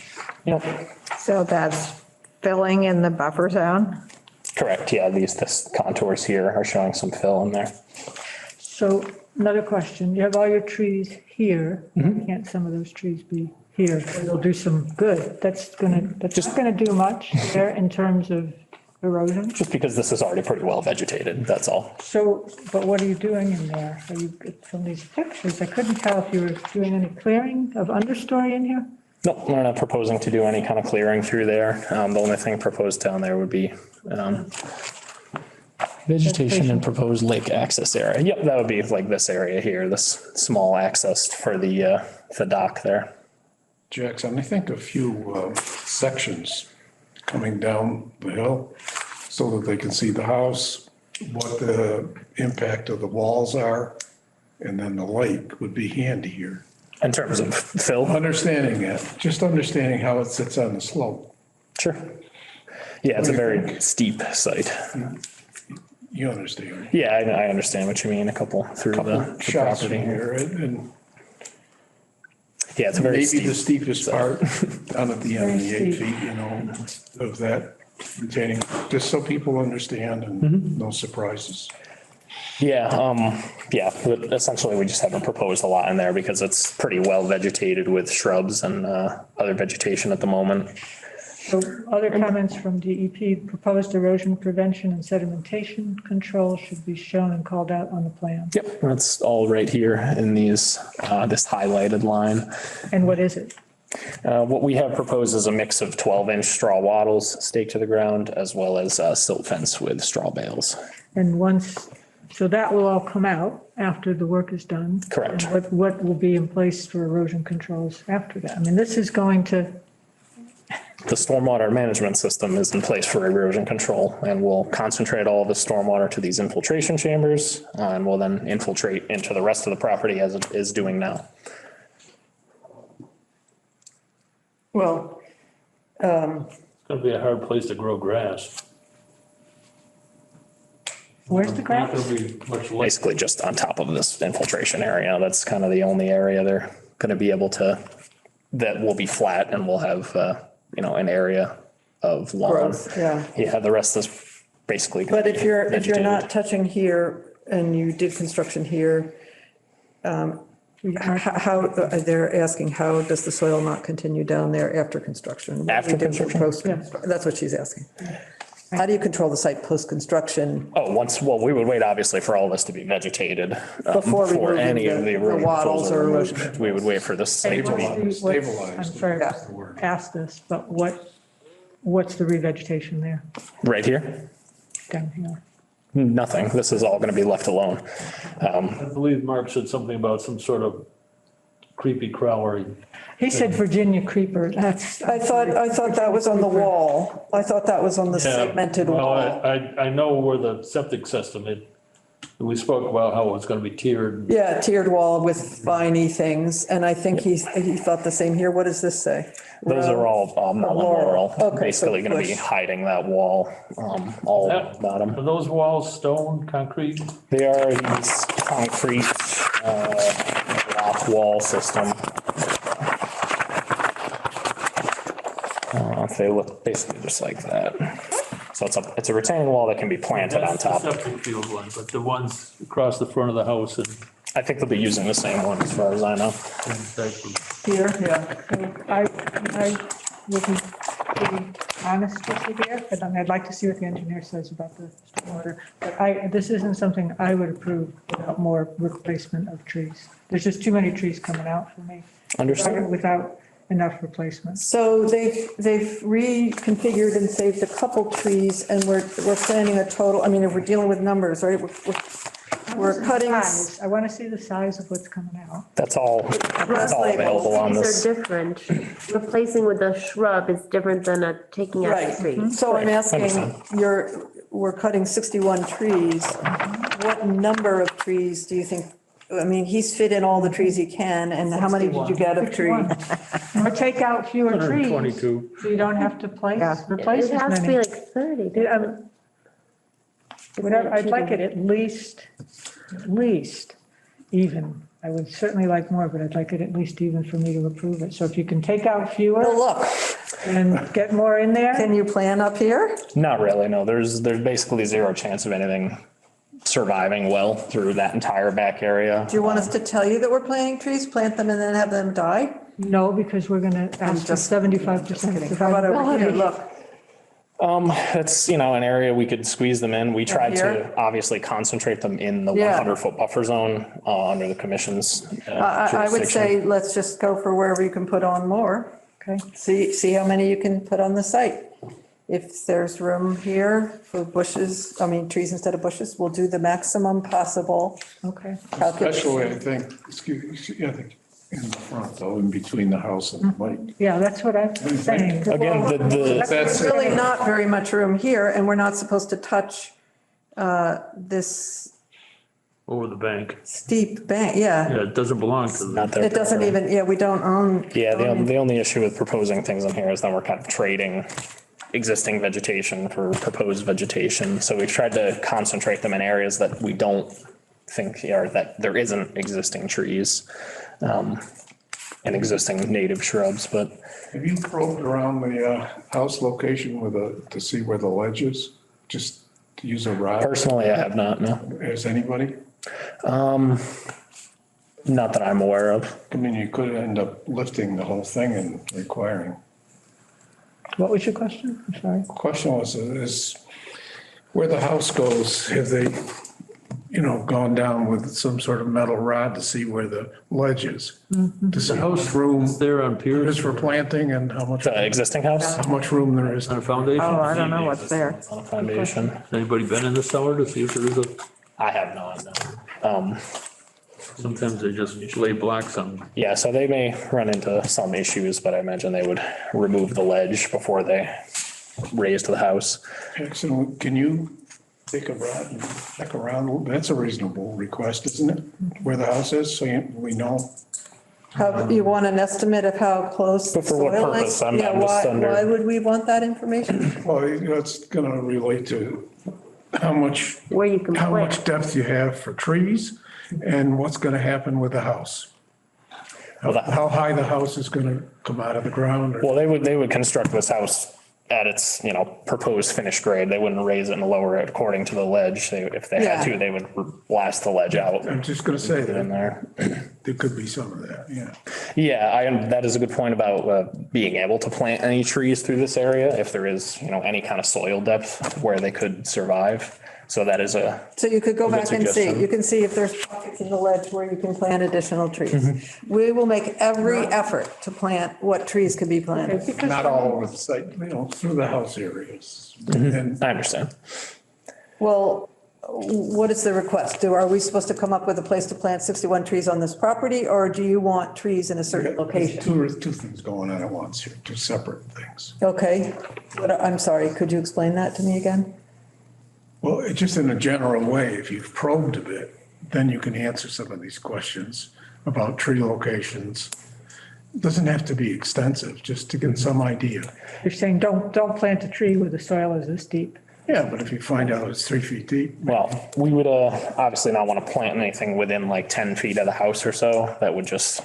Yep. So that's filling in the buffer zone? Correct, yeah, this contours here are showing some fill in there. So another question, you have all your trees here. Can't some of those trees be here? They'll do some good. That's not gonna do much there in terms of erosion. Just because this is already pretty well vegetated, that's all. So, but what are you doing in there? Are you, from these pictures, I couldn't tell if you were doing any clearing of understory in here? No, we're not proposing to do any kind of clearing through there. The only thing proposed down there would be vegetation and proposed lake access area. Yep, that would be like this area here, this small access for the dock there. Jackson, I think a few sections coming down the hill so that they can see the house, what the impact of the walls are, and then the lake would be handy here. In terms of fill? Understanding that, just understanding how it sits on the slope. Sure. Yeah, it's a very steep site. You understand. Yeah, I understand what you mean, a couple through the Shots from property here, here. and Yeah, it's a very maybe the steep. steepest part down at the end, the 8 feet, you know, of that retaining, just so people understand and no surprises. Yeah, but essentially we just haven't proposed a lot in there because it's pretty well vegetated with shrubs and other vegetation at the moment. So other comments from DEP, proposed erosion prevention and sedimentation control should be shown and called out on the plan. Yep, that's all right here in these, this highlighted line. And what is it? What we have proposed is a mix of 12-inch straw wattles staked to the ground as well as silt fence with straw bales. And once, so that will all come out after the work is done? Correct. And what will be in place for erosion controls after that? I mean, this is going to, The stormwater management system is in place for erosion control and we'll concentrate all of the stormwater to these infiltration chambers and will then infiltrate into the rest of the property as it is doing now. Well, It's gonna be a hard place to grow grass. where's the Not grass? gonna be much less. Basically just on top of this infiltration area. That's kind of the only area they're going to be able to, that will be flat and we'll have, an area of lawn. growth, yeah. Yeah, the rest is basically. gonna But if be you're vegetated. not touching here and you did construction here, how, they're asking, how does the soil not continue down there after construction? What do After we do construction? post-construction? That's what she's asking. How do you control the site post-construction? Well, we would wait obviously for all this to be vegetated. Before removing any of the erosion wattles controls or are erosion removed. We would wait for this site to be. I'm Stabilized. sorry, Yeah. to ask this, but what's the revegetation there Right here? down here? Nothing. This is all going to be left alone. I believe Mark said something about some sort of creepy crawler. He said Virginia creeper, that's. I thought that was on the wall. I thought that was on the segmented Well, wall. I know where the septic system, we spoke about how it's gonna be tiered. Yeah, tiered wall with viney things, and I think he thought the same here. What does this say? Those are all mullen laurel, Okay, so basically going to be bush. hiding that wall all Are bottom. those walls stone, concrete? They are these concrete block wall system. They look basically just like that. So it's a retaining wall that can be planted on That's the top. septic field one, but the ones across the front of the house and I think they'll be using the same one as far as I know. Here, yeah. I will be pretty honest with you here, but I'd like to see what the engineer says about the stormwater. But this isn't something I would approve without more replacement of trees. There's just too many trees coming out for me. Understood. Without enough replacement. So they've reconfigured and saved a couple trees, and we're planning a total, I mean, if we're dealing with numbers, right? We're cutting. Size. I want to see the size of what's coming out. That's all available on These this. are different. Replacing with a shrub is different than taking out a Right, tree. so I'm asking, we're cutting 61 trees. What number of trees do you think, I mean, he's fit in all the trees he can, and how many did you get of trees? Or take out fewer trees. 122. So you don't have to replace It as has to be many. like 30. Yeah, doesn't it? Whatever, I'd like it at least even. I would certainly like more, but I'd like it at least even for me to approve it. So if you can take out Well, fewer look, and get more in there. can you plan up here? Not really, no. There's basically zero chance of anything surviving well through that entire back area. Do you want us to tell you that we're planting trees, plant them and then have them die? No, because we're going to ask for just- 75%. How about over here, survivability. look? It's, an area we could squeeze them in. We tried to Here? obviously concentrate them in the Yeah. 100-foot buffer zone under the commission's I would jurisdiction. say, let's just go for wherever you can put on more. Okay. See how many you can put on the site. If there's room here for bushes, trees instead of bushes, we'll do the maximum possible Okay. calculation. Especially, I think, I think in the front though, in between the house and the light. Yeah, that's what I'm saying. Again, There's That's, really not very much room here, and we're not supposed to touch this Over the bank. steep bank, yeah. Yeah, it doesn't belong to the, not their It doesn't preference. even, we don't own. Yeah, the only issue with proposing things in here is then we're kind of trading existing vegetation for proposed vegetation. So we've tried to concentrate them in areas that we don't think, or that there isn't existing trees and existing native shrubs, but have you probed around the house location to see where the ledge is? Just to use a rod? personally, I have not, no. Has anybody? Not that I'm aware of. I mean, you could end up lifting the whole thing and requiring. What was your question? I'm sorry. Question was, is where the house goes, have they, gone down with some sort of metal rod to see where the ledge is? To see how much room there on there is Pierce, for planting and how The existing house much room there is. on a foundation? Oh, I don't know what's there. on a foundation. Has anybody been in the cellar to see if there is a, I have not, no. sometimes they just lay blocks on. Yeah, so they may run into some issues, but I imagine they would remove the ledge before they raised the house. Excellent. Can you take a rod and check around? That's a reasonable request, isn't it? Where the house is, so we know. How, you want an estimate of how close the But for what soil purpose? is? I'm Yeah, just why under- would we want that information? Well, it's gonna relate to how much, Where you can how plant. much depth you have for trees and what's gonna happen with the house. How high the house is gonna come out of the ground or. Well, they would construct this house at its, proposed finished grade. They wouldn't raise it and lower it according to the ledge. If they had Yeah. to, they would blast the ledge out I'm just gonna say in that there. there could be some of that, yeah. Yeah, that is a good point about being able to plant any trees through this area if there is, any kind of soil depth where they could survive. So that is So you could go Good back and see, suggestion. you can see if there's pockets in the ledge where you can plant additional trees. Mm-hmm. We will make every effort to plant what trees can be planted. Not all over the site, through the house areas. And I understand. Well, what is the request? Are we supposed to come up with a place to plant 61 trees on this property, or do you want trees in a certain location? two things going on at once here, two separate things. Okay, I'm sorry, could you explain that to me again? Well, it's just in a general way, if you've probed a bit, then you can answer some of these questions about tree locations. It doesn't have to be extensive, just to get some idea. You're saying don't plant a tree where the soil is this deep. Yeah, but if you find out it's 3 feet deep, Well, we would obviously not want to plant anything within like 10 feet of the house or so. That would just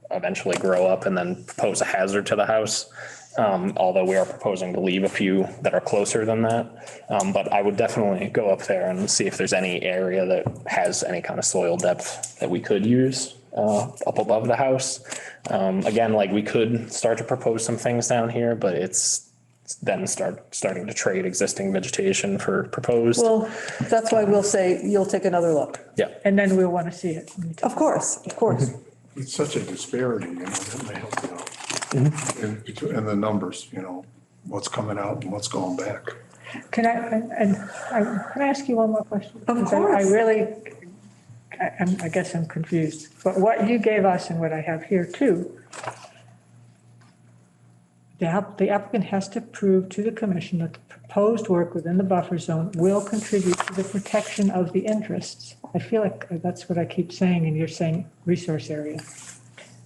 eventually grow up and then pose a hazard to the house. Although we are proposing to leave a few that are closer than that. But I would definitely go up there and see if there's any area that has any kind of soil depth that we could use up above the house. Again, like we could start to propose some things down here, but it's then starting to trade existing vegetation for proposed. Well, that's why we'll say you'll take another look. Yeah. And then we'll want to see it. Of course, of course. it's such a disparity, that may help you out. In the numbers, what's coming out and what's going back. Can I ask you one more question? Of Because course. I really, I guess I'm confused. But what you gave us and what I have here too, the applicant has to prove to the commission that the proposed work within the buffer zone will contribute to the protection of the interests. I feel like that's what I keep saying, and you're saying resource area.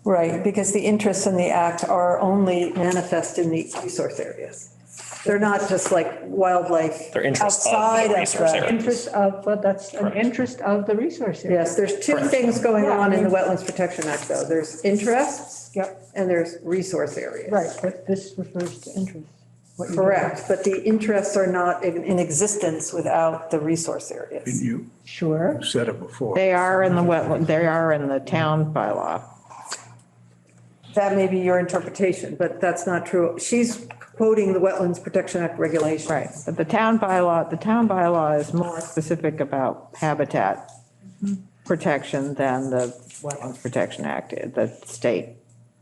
Right, because the interests in the act are only manifest in the resource areas. They're not just like wildlife They're interests of the outside of resource the. area. Interest of, but that's an interest of the resource area. Yes, there's two things going on in the Wetlands Protection Act, though. There's interests. Yep. And there's resource areas. Right, but this refers to interest. What you Correct, but the interests are not in existence without the resource areas. You Sure. said it before. They are in the wetland, they are in the town bylaw. That may be your interpretation, but that's not true. She's quoting the Wetlands Protection Act regulations. Right, but the town bylaw is more specific about habitat protection than the Wetlands Protection Act, the state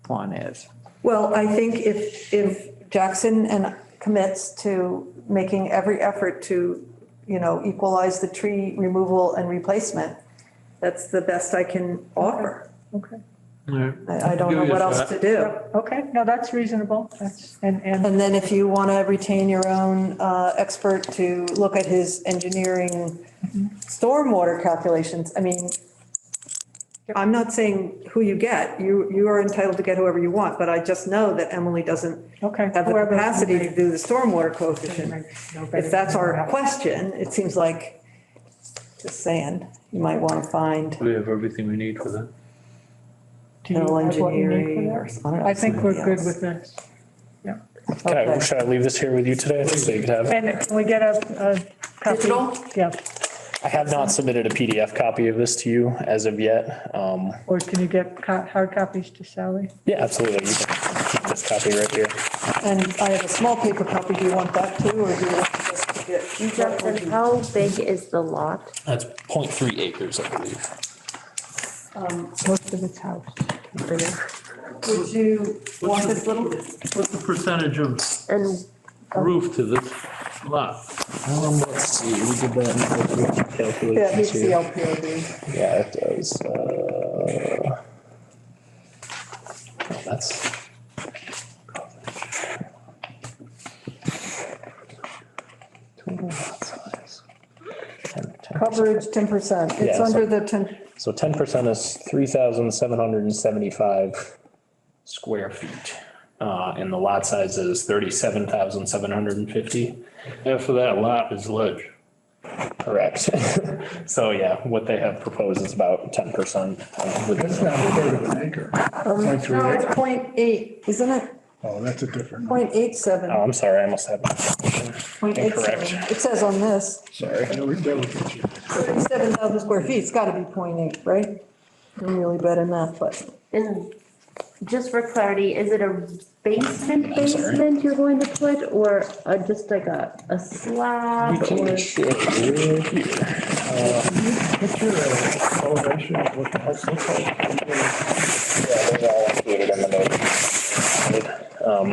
one is. Well, I think if Jackson and commits to making every effort to, equalize the tree removal and replacement, that's the best I can offer. Okay. I don't know what else to do. Okay, no, that's reasonable. That's, and And then if you want to retain your own expert to look at his engineering stormwater calculations, I mean, I'm not saying who you get. You are entitled to get whoever you want, but I just know that Emily doesn't okay. have the whoever- capacity to do the stormwater coefficient. If that's our question, it seems like, just saying, you might want to find We have everything we need for that. Do you civil have what you need engineering for or that? something. I think we're good with this. Okay. Should I leave this here with you today so you can have it? And can we get a copy? Digital? Yeah, I have not submitted a PDF copy of this to you as of yet. or can you get hard copies to Sally? Yeah, absolutely. You can keep this copy right here. And I have a small paper copy. Do you want that too, or do you want just to get? Justin, how big is the lot? That's 0.3 acres, I believe. Most of it's house. Would you want this little? What's the percentage of And roof to this lot? Let's see, we did that in the Yeah, calculations it's the here. LPOD. Yeah, it does. That's. Total lot size. 10%. Coverage 10%. It's Yeah, under so- the 10, So 10% is 3,775 square feet. And the lot size is 37,750. Half of that lot is ledge. Correct. So yeah, what they have proposed is about 10%. That's not a third of an acre. no, it's 0.8, isn't it? Oh, that's a different. 0.87. Oh, I'm sorry, I must have. 0.87. Incorrect. It says on this, Sorry. 37,000 square feet. It's got to be 0.8, right? I'm really bad in math, but. And just for clarity, is it a basement sorry. you're going to put, or just like a slab? Can or- you share it here? What's your elevation of what the house looks like? Yeah, they're all included in the note.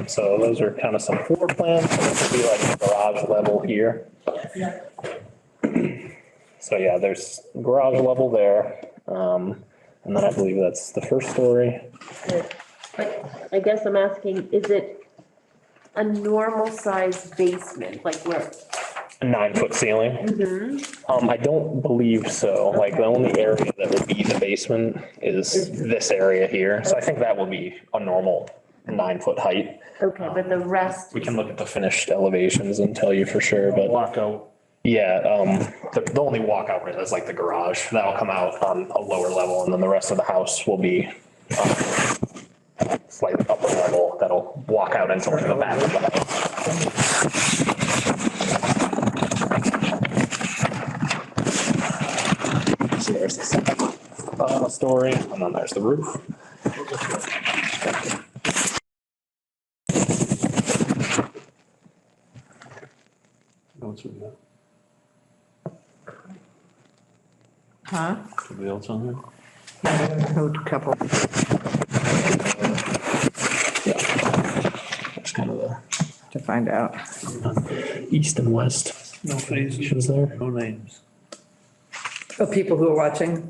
So those are kind of some floor plans. So this would be like a garage level here. So yeah, there's garage level there. And then I believe that's the first story. But I guess I'm asking, is it a normal size basement, like where? A 9-foot ceiling. I don't believe so. Like the only area that would be the basement is this area here. So I think that will be a normal 9-foot height. Okay, but the rest, We can look at the finished elevations and tell you for sure, but Walkout. yeah, the only walkout right is like the garage. That'll come out on a lower level and then the rest of the house will be slightly upper level. That'll walk out into like the back of the house. So there's the second story, and then there's the roof. What's with that? Huh? Somebody else on there? Code couple. That's kind of the To find out. east and west No faces, elevations there. no names. Of people who are watching.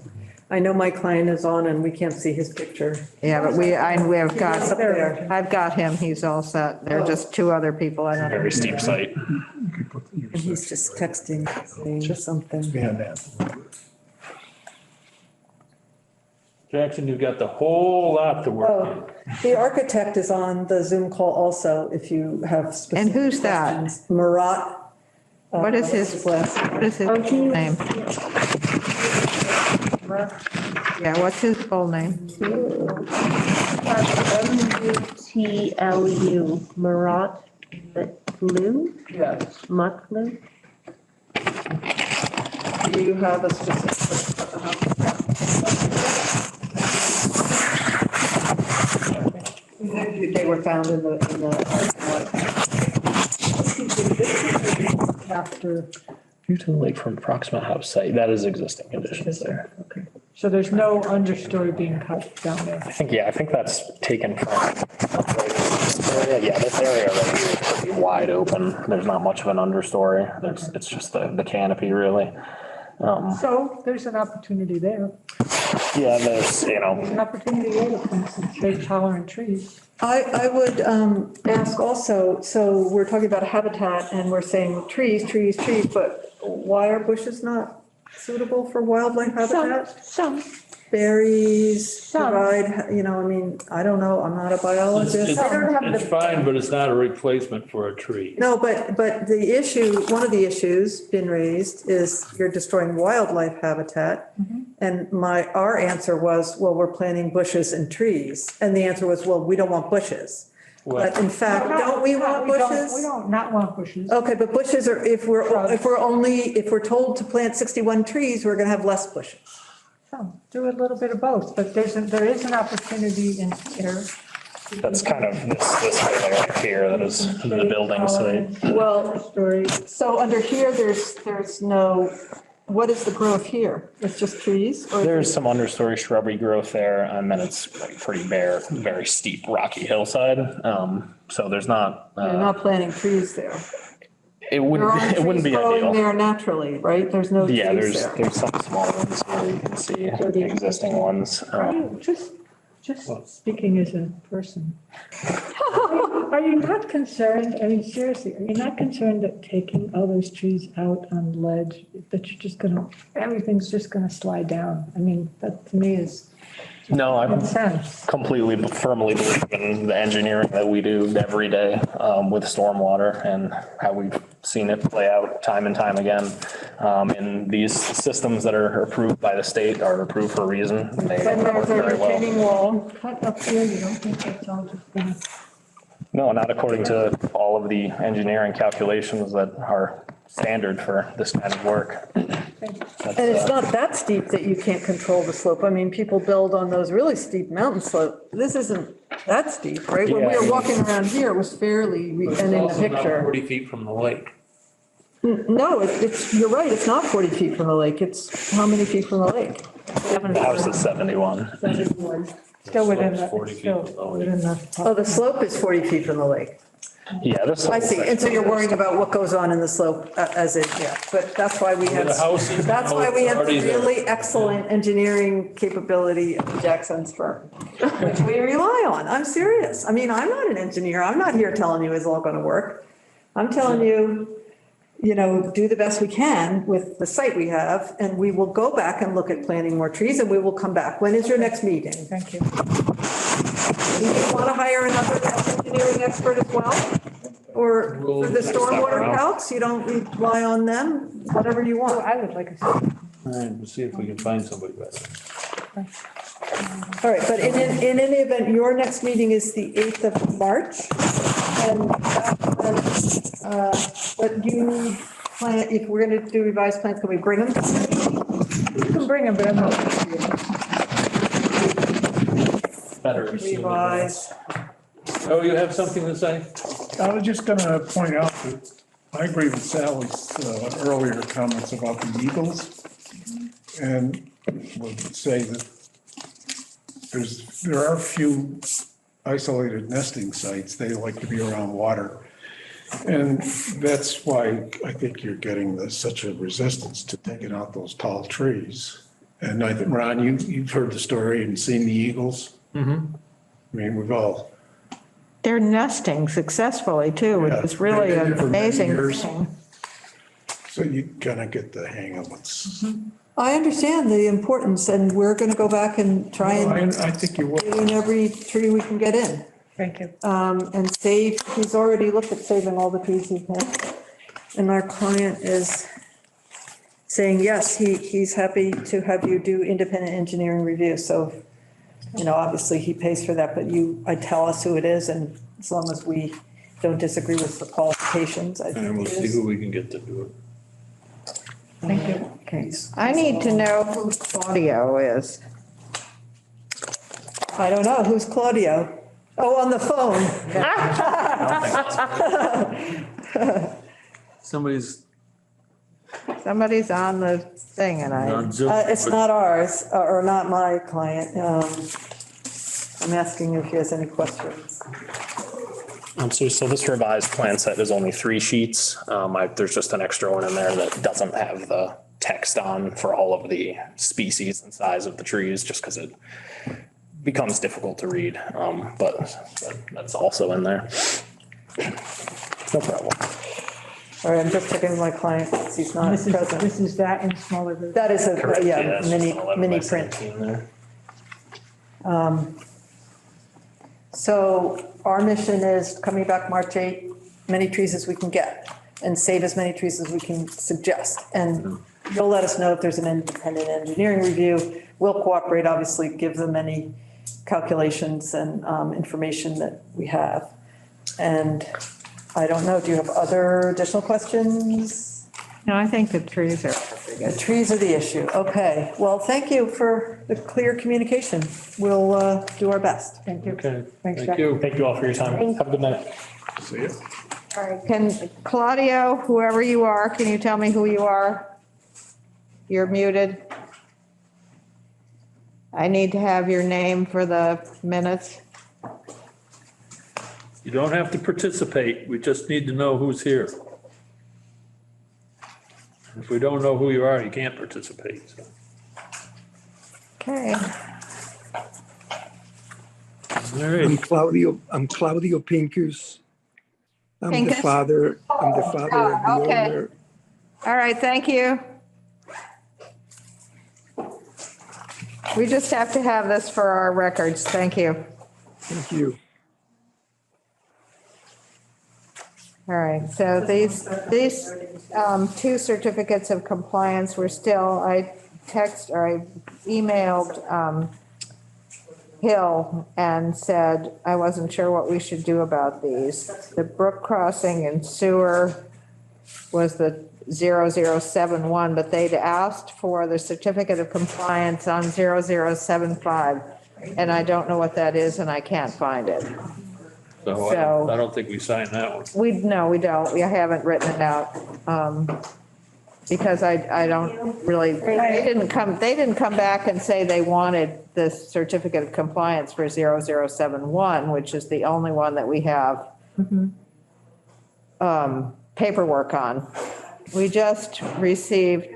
I know my client is on and we can't see his picture. Yeah, but we have Up got, there. I've got him, he's all set. There are just two other people, I don't know. Very steep site. And he's just texting, saying something. Behind that. Jackson, you've got the whole lot to work on. Oh, the architect is on the Zoom call also, if you have specific. And who's that? questions. Marat. What is his, what is his full name? Yeah, what's his full name? MUTLU, Marat Lu? Yes. Mutlu? Do you have a specific? They were found in the. After, View to the lake from approximate house site, that is existing conditions there. okay. So there's no understory being cut down there. I think that's taken from. Yeah, this area right here is pretty wide open. There's not much of an understory. It's just the canopy really. So there's an opportunity there, Yeah, there's, an opportunity there to plant some shade tolerant trees. I would ask also, so we're talking about habitat and we're saying trees, but why are bushes not suitable for wildlife habitat? Some. Berries Some. provide, I mean, I don't know, I'm not a biologist. It's fine, but it's not a replacement for a tree. No, but the issue, one of the issues been raised is you're destroying wildlife habitat. And our answer was, well, we're planting bushes and trees. And the answer was, well, we don't want bushes. But in fact, don't we want bushes? We don't not want bushes. Okay, but bushes are, if we're told to plant 61 trees, we're gonna have less bushes. Some. Do a little bit of both, but there is an opportunity in here. that's kind of this area right here that is the building site. Well, Story. so under here, there's no, what is the growth here? It's just trees? Or There's some understory shrubbery growth there, and then it's like pretty bare, very steep rocky hillside. So there's not. You're not planting trees there. It wouldn't be There aren't trees growing ideal. there naturally, right? There's no trees Yeah, there. there's some small ones here you can see, existing ones. Are you just speaking as a person? Are you not concerned, I mean, seriously, are you not concerned that taking all those trees out on ledge, that you're just gonna, everything's just gonna slide down? I mean, that to me is No, I'm common sense. completely firmly believe in the engineering that we do every day with stormwater and how we've seen it play out time and time again. And these systems that are approved by the state are approved for a reason. They And work there's a very well. retaining wall. Cut up here, you don't think that's all just gonna? No, not according to all of the engineering calculations that are standard for this kind of work. And it's not that steep that you can't control the slope. I mean, people build on those really steep mountain slopes. This isn't that steep, right? When we Yeah. were walking around here, it was fairly, and in the Also not picture. 40 feet from the lake. No, you're right, it's not 40 feet from the lake. It's how many feet from the lake? The house is 71. Still within Slope's 40 the, feet still below. within the. Oh, the slope is 40 feet from the lake. Yeah, this. I see, and so you're worrying about what goes on in the slope as it, yeah, but that's why we have, The house is that's why we have already there. really excellent engineering capability of Jackson's firm, which we rely on. I'm serious. I mean, I'm not an engineer. I'm not here telling you it's all gonna work. I'm telling you, do the best we can with the site we have, and we will go back and look at planting more trees, and we will come back. When is your next meeting? Thank you. Do you want to hire another engineering expert as well? Or for the stormwater calcs, you don't rely on them, whatever you Oh, want. I would like a. All right, we'll see if we can find somebody better. All right, but in any event, your next meeting is the 8th of March. And but you need plan, if we're going to do revised plans, can we bring them? You can bring them, but I'm not. Better. Revise. Oh, you have something to say? I was just gonna point out that I agree with Sally's earlier comments about the eagles. And would say that there are few isolated nesting sites. They like to be around water. And that's why I think you're getting such a resistance to taking out those tall trees. And I think, Ron, you've heard the story and seen the eagles. I mean, we've all, They're nesting successfully too, which Yeah, is really they've been an for many amazing years. thing. so you kind of get the hang of what's. I understand the importance, and we're going to go back and try and I think you will. get in every tree we can get in. Thank you. And save, he's already looked at saving all the trees he can. And our client is saying, yes, he's happy to have you do independent engineering review. So, you know, obviously he pays for that, but tell us who it is, and as long as we don't disagree with the qualifications, I And think we'll it see is. who we can get to do it. Thank you. Okay. I need to know who Claudio is. I don't know, who's Claudio? Oh, on the phone. Somebody's Somebody's on the thing and on Zoom. It's not ours, or not my client. I'm asking if he has any questions. So this revised plan set is only 3 sheets. There's just an extra one in there that doesn't have the text on for all of the species and size of the trees, just because it becomes difficult to read. But that's also in there. No problem. All right, I'm just checking with my client, since he's not This present. is that in smaller version. That is Correct, yeah, it's just an 11 mini by print. 17 there. So our mission is coming back March 8, many trees as we can get, and save as many trees as we can suggest. And you'll let us know if there's an independent engineering review. We'll cooperate, obviously, give them any calculations and information that we have. And I don't know, do you have other additional questions? no, I think the trees are. The trees are the issue. Okay, well, thank you for the clear communication. We'll do our best. Thank you. Okay, Thanks, thank Jack. you. Thank you all for your time. Have a good night. See ya. All right, can Claudio, whoever you are, can you tell me who you are? You're muted. I need to have your name for the minutes. You don't have to participate. We just need to know who's here. If we don't know who you are, you can't participate. So. Okay, All right. I'm Claudio Pincus. I'm the Pincus? father of the okay. owner. all right, thank you. We just have to have this for our records. Thank you. Thank you. All right, so these 2 certificates of compliance were still, I emailed Hill and said I wasn't sure what we should do about these. The brook crossing and sewer was the 0071, but they'd asked for the certificate of compliance on 0075. And I don't know what that is and I can't find it. So I don't think we signed that one. No, we don't. We haven't written it out. Because I don't really, they didn't come back and say they wanted this certificate of compliance for 0071, which is the only one that we have paperwork on. We just received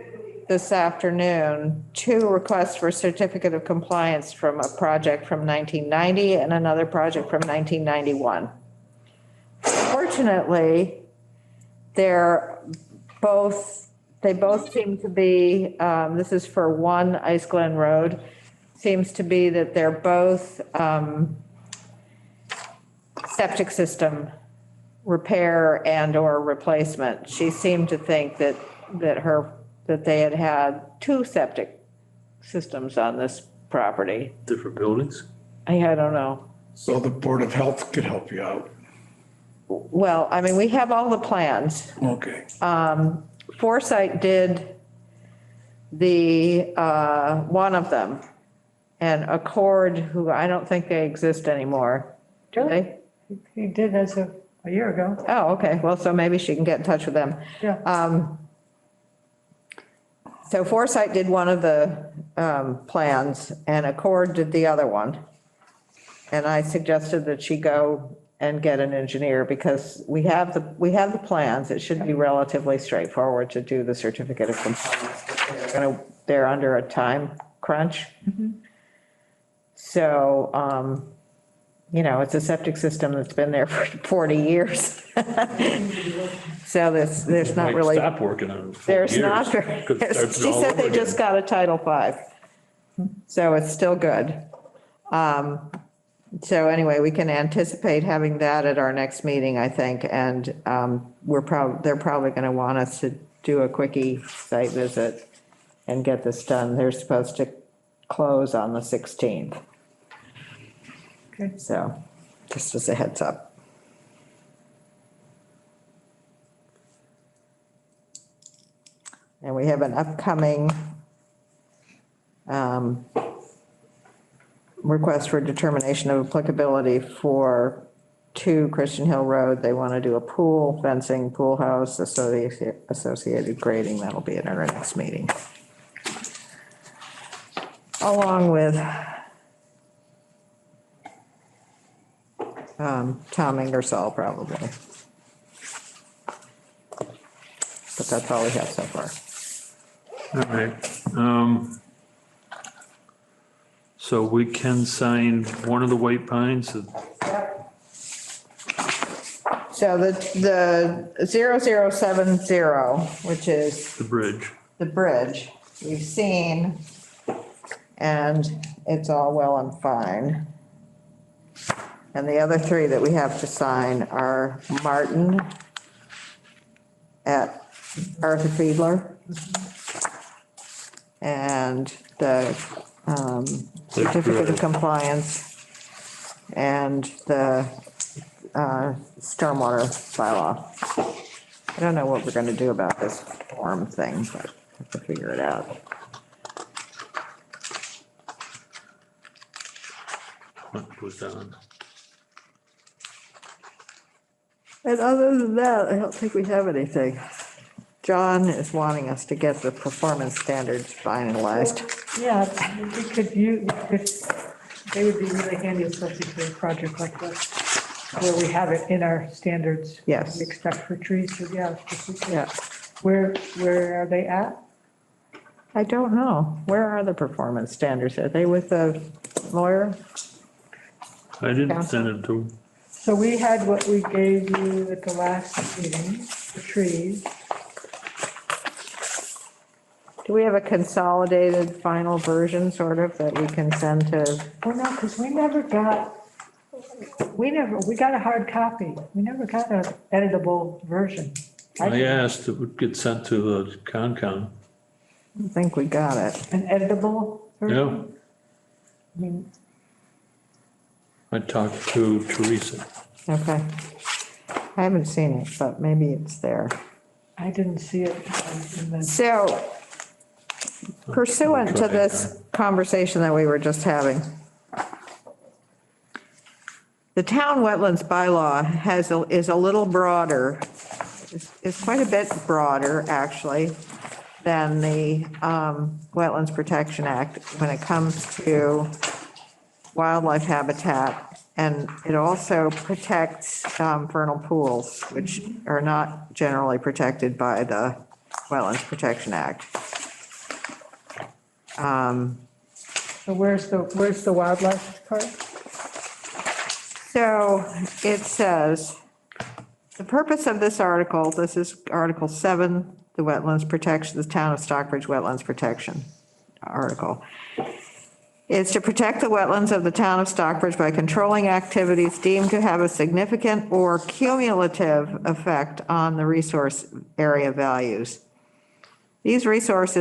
this afternoon 2 requests for certificate of compliance from a project from 1990 and another project from 1991. Fortunately, they both seem to be, this is for 1 Ice Glen Road, seems to be that they're both septic system repair and or replacement. She seemed to think that they had 2 septic systems on this property. Different buildings. I don't know. So the Board of Health could help you out. Well, I mean, we have all the plans. Okay. Foresight did the, one of them. And Accord, who I don't think they exist anymore. Do they? He did as of a year ago. Oh, okay. Well, so maybe she can get in touch with them. Yeah. So Foresight did one of the plans and Accord did the other one. And I suggested that she go and get an engineer because we have the plans. It should be relatively straightforward to do the certificate of compliance. They're under a time crunch. So, you know, it's a septic system that's been there for 40 years. So there's not Might really, stop working on it for there's years. not, very- Could start it she all said over they just again. got a Title V. So it's still good. So anyway, we can anticipate having that at our next meeting, I think, and they're probably going to want us to do a quickie site visit and get this done. They're supposed to close on the 16th. Okay. So just as a heads up. And we have an upcoming request for determination of applicability for 2 Christian Hill Road. They want to do a pool, fencing, pool house, associated grading. That'll be at our next meeting. Along with Tom Ingersoll, probably. But that's all we have so far. All right. So we can sign one of the white pines. So the 0070, which is The bridge. the bridge, we've seen, and it's all well and fine. And the other 3 that we have to sign are Martin at Arthur Fiedler, and the certificate of compliance, and the stormwater bylaw. I don't know what we're gonna do about this form thing, but I have to figure it out. What was done? And other than that, I don't think we have anything. John is wanting us to get the performance standards finalized. Yeah, we could use, they would be really handy, especially for a project like this, where we have it in our standards. Yes. We expect for trees, so yeah. Yeah. Where are they at? I don't know. Where are the performance standards? Are they with the lawyer? I didn't send it to, So we had what we gave you at the last meeting, the trees. Do we have a consolidated final version, sort of, that we can send to? Well, no, because we got a hard copy. We never got an editable version. I asked, it would get sent to the Concom. I think we got it. An editable version? Yeah, I mean, I talked to Teresa. Okay. I haven't seen it, but maybe it's there. I didn't see it in the. So pursuant to this conversation that we were just having, the town wetlands bylaw is a little broader, is quite a bit broader, actually, than the Wetlands Protection Act when it comes to wildlife habitat. And it also protects vernal pools, which are not generally protected by the Wetlands Protection Act. So where's the wildlife part? So it says, the purpose of this article, this is Article 7, the Wetlands Protection, the Town of Stockbridge Wetlands Protection article, is to protect the wetlands of the town of Stockbridge by controlling activities deemed to have a significant or cumulative effect on the resource area values. These resource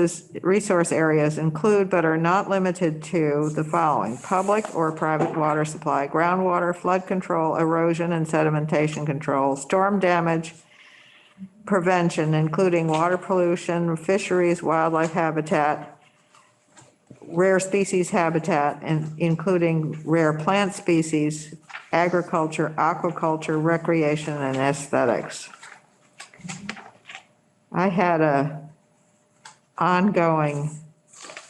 areas include but are not limited to the following: public or private water supply, groundwater, flood control, erosion and sedimentation control, storm damage prevention, including water pollution, fisheries, wildlife habitat, rare species habitat, and including rare plant species, agriculture, aquaculture, recreation, and aesthetics. I had a ongoing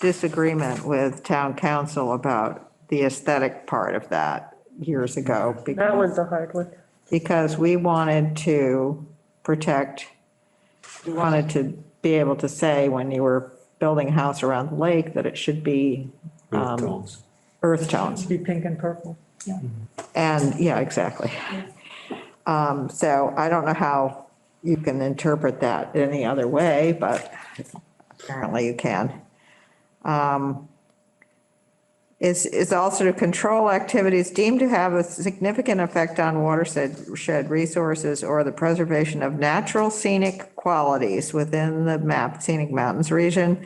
disagreement with town council about the aesthetic part of that years ago. That was a hard one. Because we wanted to protect, we wanted to be able to say when you were building a house around the lake, that it should be Earth tones. earth tones. Be pink and purple. Yeah. And, yeah, exactly. So I don't know how you can interpret that any other way, but apparently you can. Is also to control activities deemed to have a significant effect on watershed resources or the preservation of natural scenic qualities within the map scenic mountains region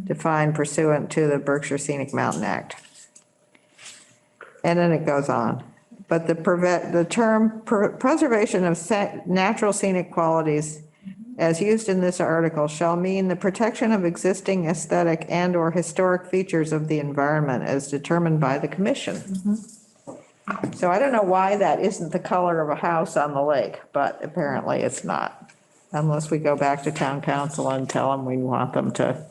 defined pursuant to the Berkshire Scenic Mountain Act. And then it goes on. But the term preservation of natural scenic qualities as used in this article shall mean the protection of existing aesthetic and or historic features of the environment as determined by the commission. So I don't know why that isn't the color of a house on the lake, but apparently it's not. Unless we go back to town council and tell them we want them to.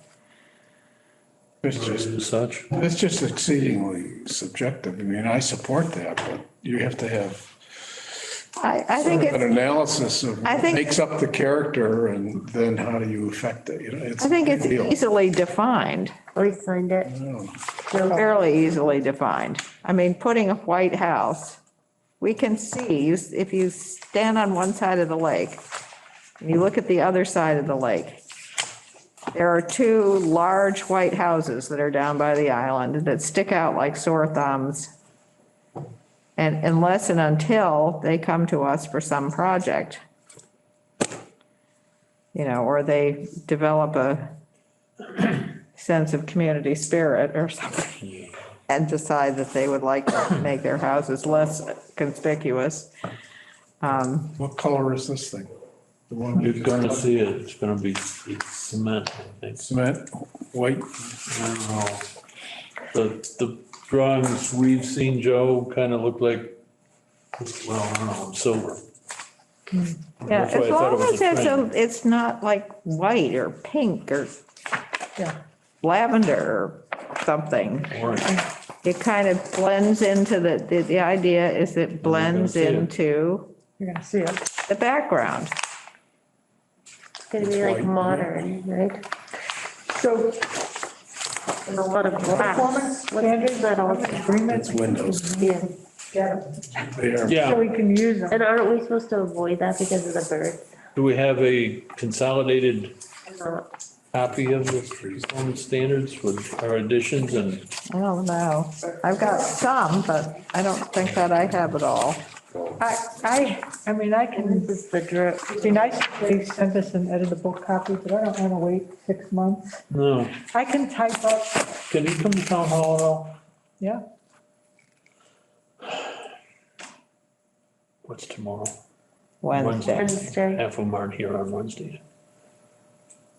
It's just exceedingly subjective. I mean, I support that, but you have to have I think an it's, analysis of I what think- makes up the character and then how do you affect it, you know? I think it's a big deal. easily defined, We signed it. fairly easily defined. I mean, putting a white house, we can see, if you stand on one side of the lake, and you look at the other side of the lake, there are two large white houses that are down by the island that stick out like sore thumbs. And unless and until they come to us for some project, you know, or they develop a sense of community spirit or something and decide that they would like to make their houses less conspicuous. What color is this thing? The one You're gonna see it, it's gonna be cement, I think. cement, white? I don't know. The drawings we've seen, Joe, kind of look like, well, I don't know, silver. Yeah, That's why as I thought it long was as a trend. it's not like white or pink or lavender or something. Orange. It kind of blends into the idea is it blends see it. into You're gonna see it. the background. It's gonna be like modern, right? So And a lot of glass. performance What standards, is that all? agreements. It's windows. Yeah. They are. Yeah, So we can use them. And aren't we supposed to avoid that because of the birds? do we have a consolidated Not- copy of the performance standards with our additions and? I don't know. I've got some, but I don't think that I have it all. I mean, I can, This is the drip. it'd be nice if they sent us an editable copy, but I don't wanna wait 6 months. No, I can type up, can you come to town hall at all? yeah, What's tomorrow? Wednesday. Wednesday. Half of them aren't here on Wednesdays.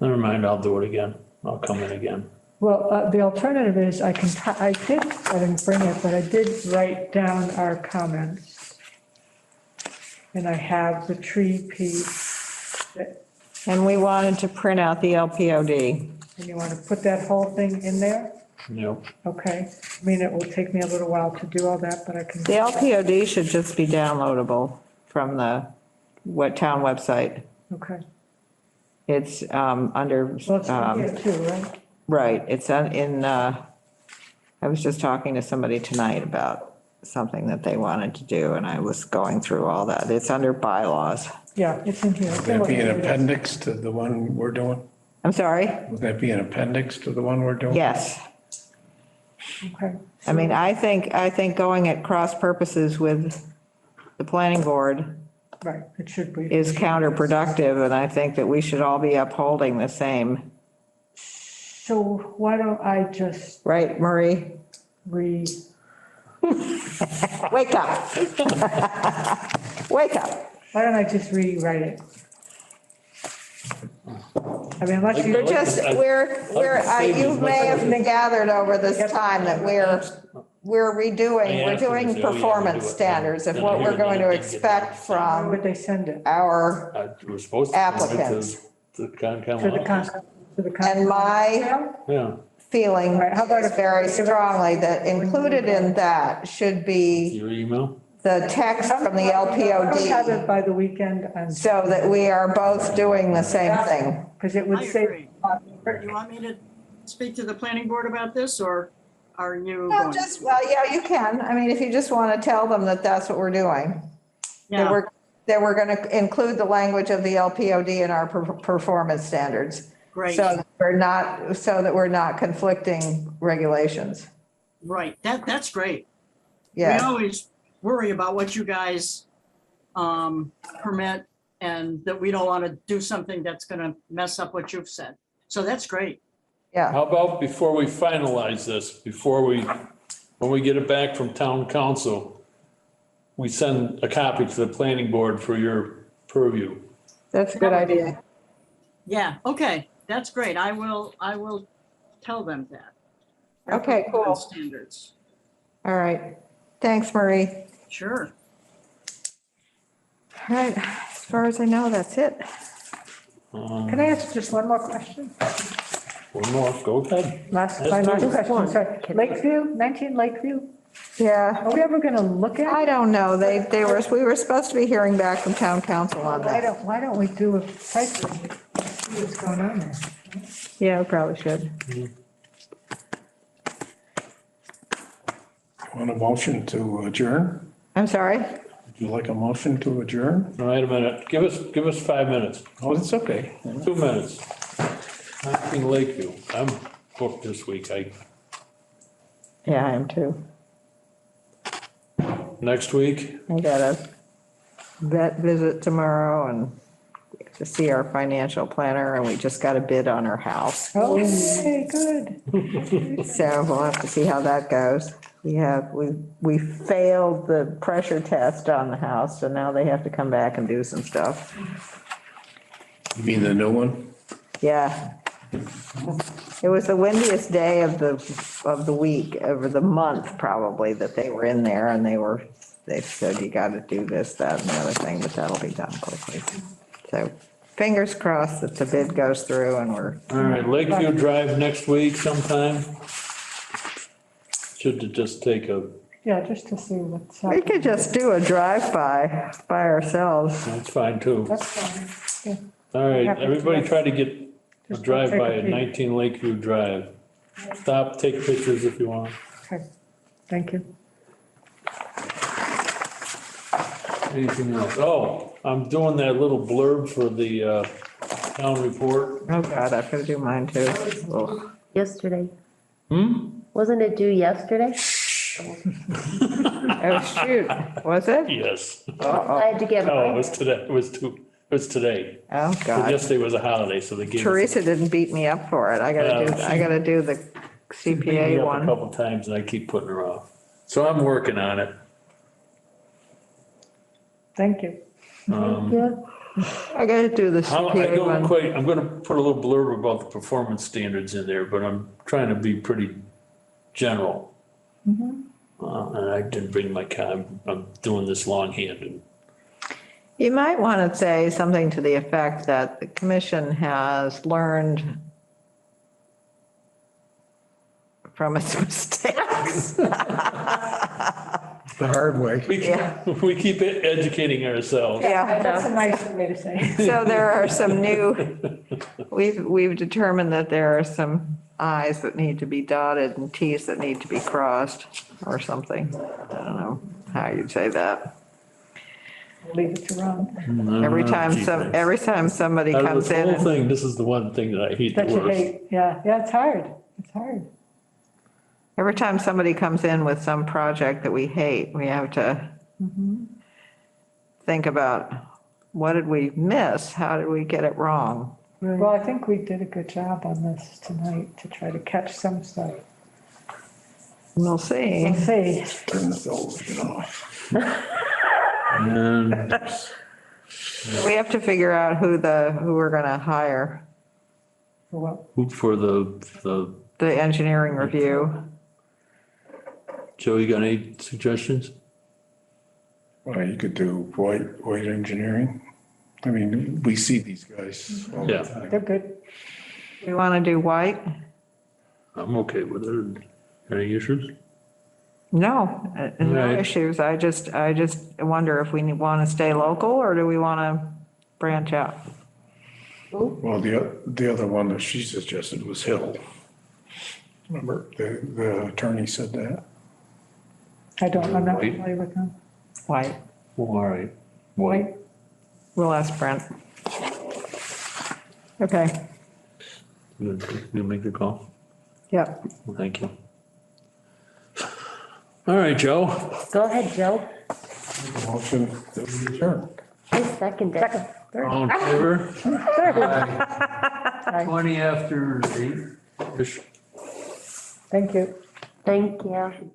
Never mind, I'll do it again. I'll come in again. well, the alternative is I didn't bring it, but I did write down our comments. And I have the tree piece, And we wanted to print out the LPOD. and you wanna put that whole thing in there? Yep. Okay, I mean, it will take me a little while to do all that, but I can. The LPOD should just be downloadable from the town website. Okay, It's under, well, it's in here too, right? right, it's I was just talking to somebody tonight about something that they wanted to do, and I was going through all that. It's under bylaws. Yeah, it's in here. Would that be an appendix to the one we're doing? I'm sorry? Would that be an appendix to the one we're doing? Yes. Okay, I mean, I think going at cross purposes with the planning board right, it should be. is counterproductive, and I think that we should all be upholding the same. So why don't I just Right, Marie? Wake up. Wake up. why don't I just rewrite it? I mean, unless you. We're just, you may have gathered over this time that we're doing performance standards of what we're going to expect Where from would they send it? our, I was supposed to. Applicants. To Concom. To the con, to the con. and my Yeah, feeling Right, how about if- very strongly that included in that should be your email? the text from the I'll have LPOD, it by the weekend and, so that we are both doing the same thing. because it would I say. agree. You want me to speak to the planning board about this, or are you No, going? just, well, yeah, you can. I mean, if you just want to tell them that that's what we're doing. Yeah, That we're going to include the language of the LPOD in our performance standards. great, So that we're not conflicting regulations. right, that's great. We Yeah, always worry about what you guys permit, and that we don't want to do something that's gonna mess up what you've said. So that's great. yeah. How about before we finalize this, when we get it back from town council, we send a copy to the planning board for your purview. That's a good idea. Yeah, okay, that's great. I will tell them that. Okay, cool. Standards, All right. Thanks, Marie. sure. All right, as far as I know, that's it. Can I ask just one more question? One more, go ahead. My That's last two. question, sorry. Lakeview, 19 Lakeview, Yeah, are we ever going to look at? I don't know. We were supposed to be hearing back from town council on that. Why don't we do a site visit? See what's going on there? Yeah, we probably should. Want a motion to adjourn? I'm sorry? Would you like a motion to adjourn? Wait a minute, give us 5 minutes, Oh, it's okay. 2 minutes. 19 Lakeview, I'm booked this week. Yeah, I am too. Next week, I got a vet visit tomorrow and to see our financial planner, and we just got a bid on her house. Okay, good. So we'll have to see how that goes. We failed the pressure test on the house, so now they have to come back and do some stuff. You mean the new one? Yeah. It was the windiest day of the week, over the month probably, that they were in there, and they said, you gotta do this, that, and the other thing, but that'll be done quickly. So fingers crossed that the bid goes through and we're, all right, Lakeview Drive next week sometime. Should just take Yeah, just to see what's we happening. could just do a drive-by by ourselves. that's fine too. That's fine. All right, Happy to everybody do try to get a Just drive by take a at peek. 19 Lakeview Drive. Stop, take pictures if you want. Okay, thank you. Anything else? Oh, I'm doing that little blurb for the town report. Oh, God, I've gotta do mine too. Ugh. Yesterday. Hmm? Wasn't it due yesterday? Oh, shoot, was it? Yes. I had to get Oh, it mine. was today, it was today. Oh, 'Cause God. yesterday was a holiday, so they gave us. Teresa didn't beat me up for it. I gotta do the She beat me CPA up a one. couple times and I keep putting her off. So I'm working on it. Thank you. Yeah. I gotta do the I CPA don't one. quite, I'm gonna put a little blurb about the performance standards in there, but I'm trying to be pretty general. And I didn't bring my I'm doing this longhand. You might want to say something to the effect that the commission has learned from its mistakes. The hard way. Yeah. We keep educating ourselves. Yeah, That's a nice way to say it. so there are some we've determined that there are some i's that need to be dotted and t's that need to be crossed or something. I don't know how you'd say that. Leave it to Ron. Every time somebody Out of comes this in, whole and- thing, this is the one thing that I hate the That you worst. hate, yeah, it's hard, it's hard. every time somebody comes in with some project that we hate, we have to think about, what did we miss? How did we get it wrong? Well, I think we did a good job on this tonight to try to catch some stuff. We'll see. We'll see. Turn the television off. And We have to figure out who we're gonna hire, For what? who for the, the engineering review. Joe, you got any suggestions? Well, you could do white engineering. I mean, we see these guys all the Yeah. time. They're good. We wanna do white? I'm okay with it. Any issues? No, no Right. issues. I just wonder if we wanna stay local or do we wanna branch out? Well, the other one that she suggested was Hill. Remember, the attorney said that. I'm not familiar with them. White. All right. White. We'll ask Brent. Okay, You make the call? yep. Well, thank you. All right, Joe. Go ahead, Joe. Motion that we adjourn. I second it. All in favor? Aye. 20 after 8-ish. Thank you. Thank you.